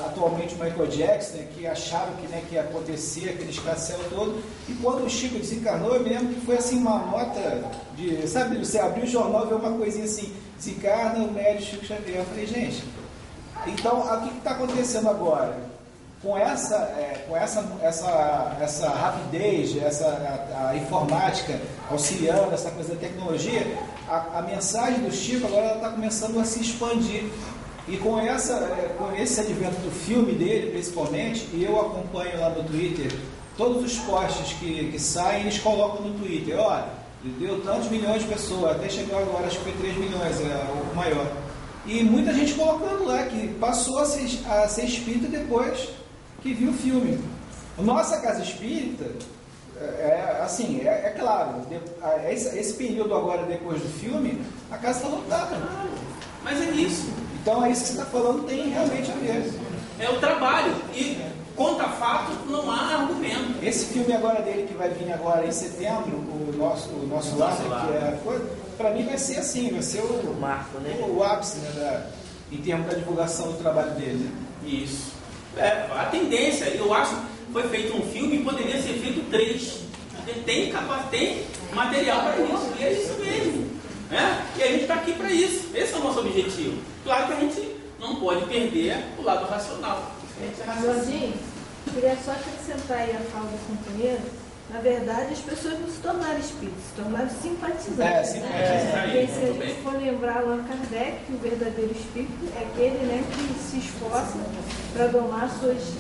atualmente, o Michael Jackson, que acharam que ia acontecer aquele escarcéu todo. E quando o Chico desencarnou, eu me lembro que foi assim uma nota de, sabe, você abriu o jornal e vê uma coisinha assim, desencarna o médico Chico Xavier. Eu falei, gente, Então, o que está acontecendo agora? Com essa rapidez, a informática auxiliando, essa coisa da tecnologia, a mensagem do Chico agora está começando a se expandir. E com esse advento do filme dele, principalmente, e eu acompanho lá no Twitter, todos os posts que saem, eles colocam no Twitter, olha, deu tantos milhões de pessoas, até chegou agora, acho que foi 3 milhões, é o maior. E muita gente colocando lá, que passou a ser espírita depois que viu o filme. Nossa Casa Espírita, é claro, esse período agora depois do filme, a casa está lotada. Mas é isso. Então é isso que você está falando, tem realmente a ver. É o trabalho. E contra fato não há argumento. Esse filme agora dele que vai vir agora em setembro, o nosso lar, que é coisa, para mim vai ser assim, vai ser o marco, né? O ápice, né, em termos da divulgação do trabalho dele. Isso. A tendência, eu acho, foi feito um filme e poderia ser feito 3. Tem material para isso. E é isso mesmo. E a gente está aqui para isso. Esse é o nosso objetivo. Claro que a gente não pode perder o lado racional. Jorginho, queria só acrescentar aí a fala do companheiro. Na verdade, as pessoas não se tornaram espíritos, se tornaram simpatizantes. Porque se a gente for lembrar Allan Kardec, que o verdadeiro espírito é aquele, né, que se esforça para domar suas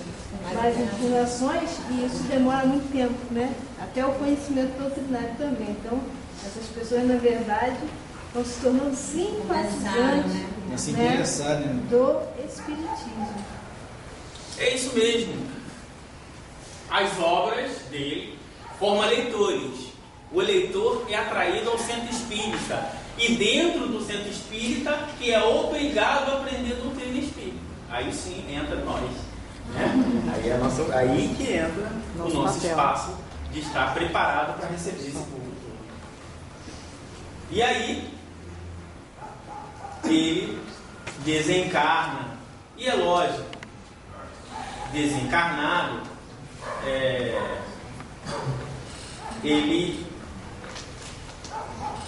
mais inclinações, e isso demora muito tempo, né? Até o conhecimento doutrinário também. Então, essas pessoas, na verdade, estão se tornando simpatizantes, do espiritismo. É isso mesmo. As obras dele formam leitores. O leitor é atraído ao centro espírita. E dentro do centro espírita, que é obrigado a aprender doutrina espírita. Aí sim entra nós. Aí que entra o nosso espaço de estar preparado para receber esse público. E aí, ele desencarna. E é lógico, desencarnado, ele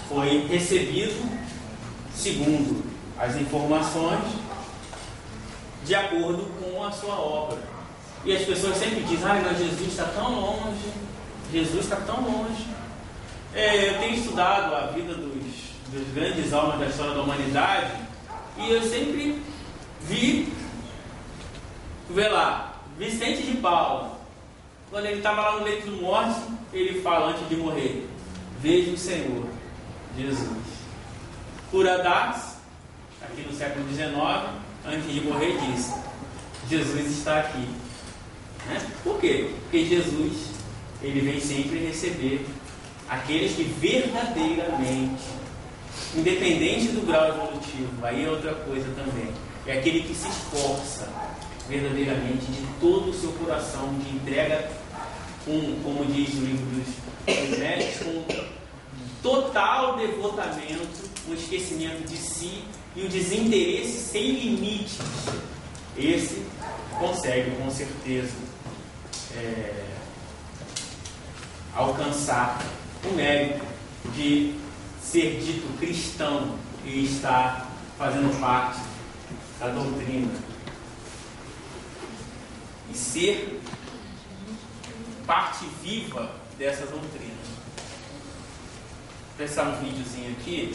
foi recebido, segundo as informações, de acordo com a sua obra. E as pessoas sempre dizem, mas Jesus está tão longe, Jesus está tão longe. Eu tenho estudado a vida dos grandes almas da história da humanidade, e eu sempre vê lá, Vicente de Paula, quando ele estava lá no leito de morte, ele fala antes de morrer, veja o Senhor, Jesus. Curadas, aqui no século XIX, antes de morrer, disse, Jesus está aqui. Por quê? Porque Jesus, ele vem sempre receber aqueles que verdadeiramente, independente do grau evolutivo, aí é outra coisa também, é aquele que se esforça verdadeiramente de todo o seu coração, que entrega, como diz o livro dos médicos, com total devotamento, um esquecimento de si e o desinteresse sem limites. Esse consegue com certeza alcançar o mérito de ser dito cristão e estar fazendo parte da doutrina e ser parte viva dessa doutrina. Vou pensar um videozinho aqui.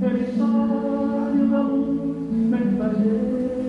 Ele sabe da luz mensageira.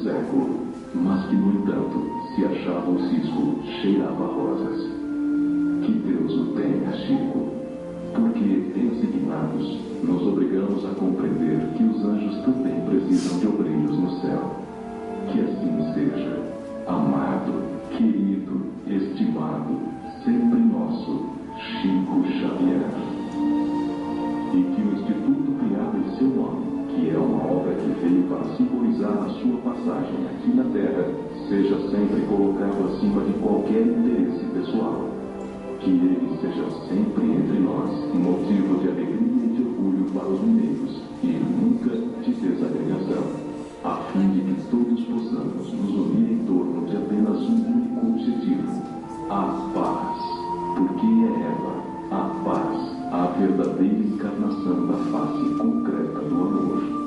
Século, mas que, no entanto, se achava o cisco, cheirava rosas. Que Deus o tenha, Chico, porque, resignados, nos obrigamos a compreender que os anjos também precisam de obreiros no céu. Que assim seja, amado, querido, estimado, sempre nosso Chico Xavier. E que o Instituto criado em seu nome, que é uma obra que veio para simbolizar a sua passagem aqui na Terra, seja sempre colocado acima de qualquer interesse pessoal. Que ele seja sempre entre nós motivo de alegria e de orgulho para os mineiros e nunca de desagregação, a fim de que todos possamos nos unir em torno de apenas um único objetivo: a paz, porque é ela, a paz, a verdadeira encarnação da face concreta do amor.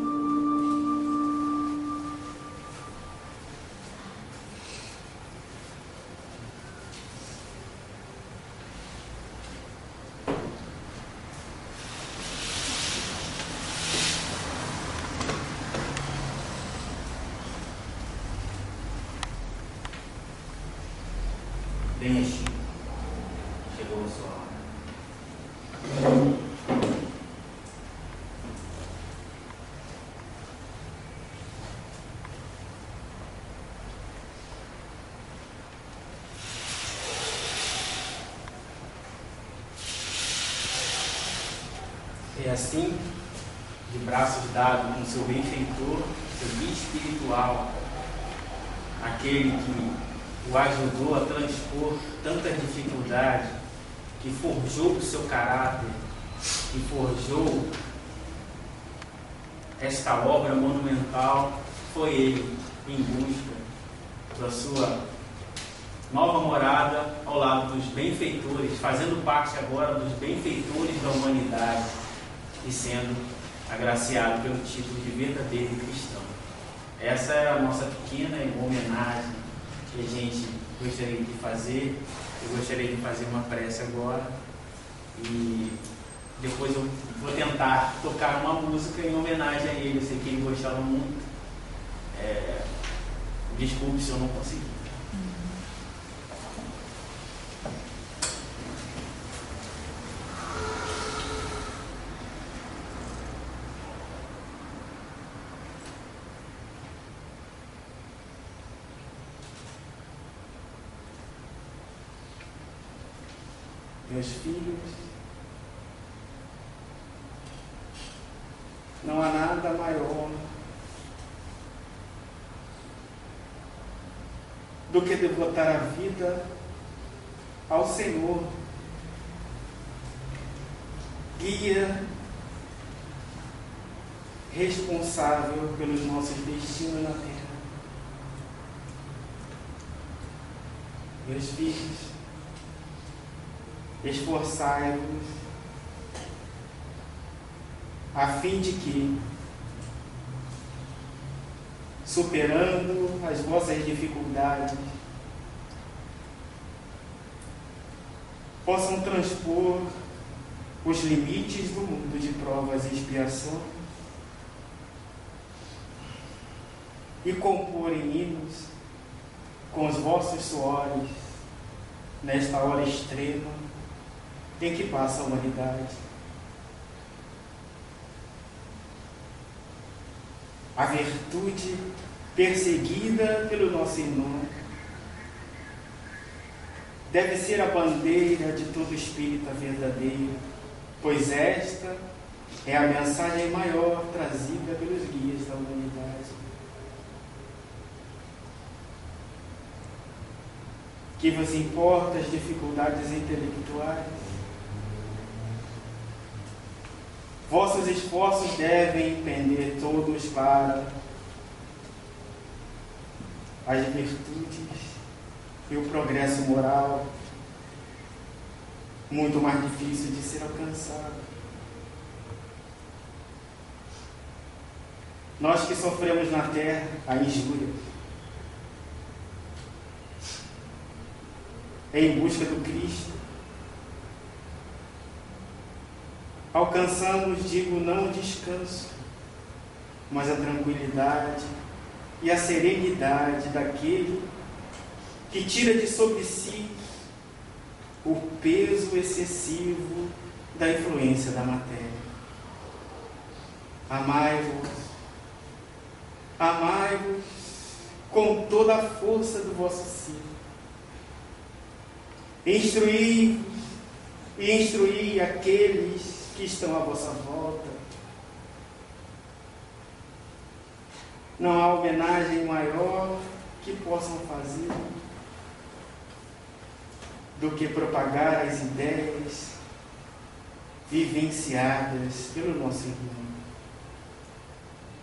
Venha, Chico. Chegou a sua hora. É assim, de braços dados com seu benfeitor, seu guia espiritual, aquele que o ajudou a transpor tanta dificuldade, que forjou o seu caráter, que forjou esta obra monumental, foi ele em busca da sua nova morada ao lado dos benfeitores, fazendo parte agora dos benfeitores da humanidade e sendo agraciado pelo título de verdadeiro cristão. Essa é a nossa pequena homenagem que a gente gostaria de fazer. Eu gostaria de fazer uma prece agora e depois eu vou tentar tocar uma música em homenagem a ele. Eu sei que ele gostava muito. Desculpe se eu não conseguir. Meus filhos, não há nada maior do que devotar a vida ao Senhor, guia responsável pelos nossos destinos na terra. Meus filhos, esforçai-vos a fim de que, superando as vossas dificuldades, possam transpor os limites do mundo de provas e expiação e comporem hinos com os vossos suores nesta hora extrema em que passa a humanidade. A virtude perseguida pelo nosso irmão deve ser a bandeira de todo espírita verdadeiro, pois esta é a mensagem maior trazida pelos guias da humanidade. Que vos importa as dificuldades intelectuais? Vossos esforços devem pender todos para as virtudes e o progresso moral, muito mais difícil de ser alcançado. Nós que sofremos na terra a injúria, em busca do Cristo, alcançamos, digo, não o descanso, mas a tranquilidade e a serenidade daquele que tira de sobre si o peso excessivo da influência da matéria. Amai-vos, amai-vos com toda a força do vosso ser. Instruí-vos e instruí aqueles que estão à vossa volta. Não há homenagem maior que possam fazer do que propagar as ideias vivenciadas pelo nosso irmão.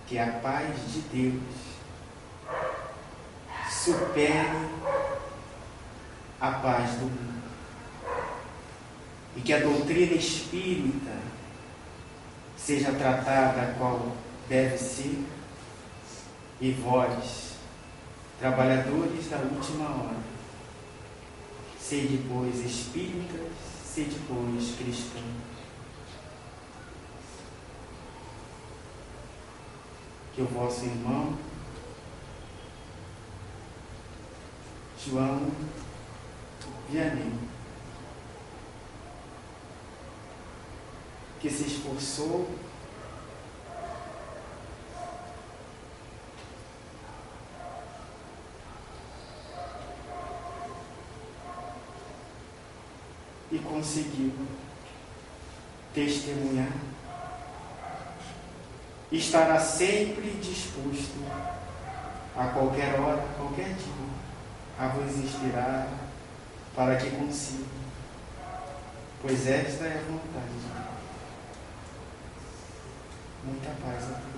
Que a paz de Deus supere a paz do mundo. E que a doutrina espírita seja tratada qual deve ser, e vós, trabalhadores da última hora, sede, pois, espíritas, sede, pois, cristãos. Que o vosso irmão João Vianney, que se esforçou e conseguiu testemunhar, estará sempre disposto a qualquer hora, qualquer dia, a vos inspirar para que consiga, pois esta é a vontade. Muita paz a todos.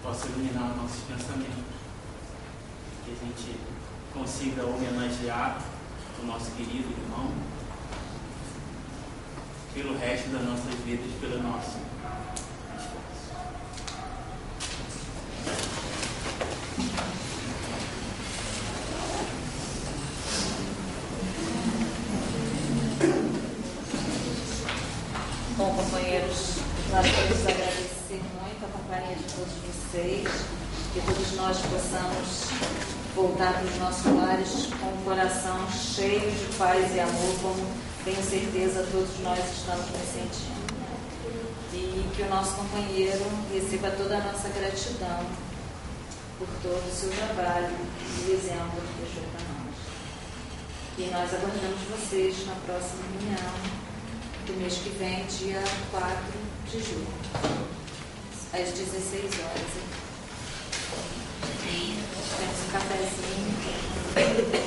Possa iluminar nossos pensamentos, que a gente consiga homenagear o nosso querido irmão pelo resto das nossas vidas, pelo nosso esforço. companheiros, nós queremos agradecer muito a companhia de todos vocês, que todos nós possamos voltar para os nossos lares com o coração cheio de paz e amor, como tenho certeza todos nós estamos nos sentindo. E que o nosso companheiro receba toda a nossa gratidão por todo o seu trabalho e o exemplo que deixou para nós. E nós aguardamos vocês na próxima reunião do mês que vem, dia 4 de julho, às 16 horas. Temos um cafezinho.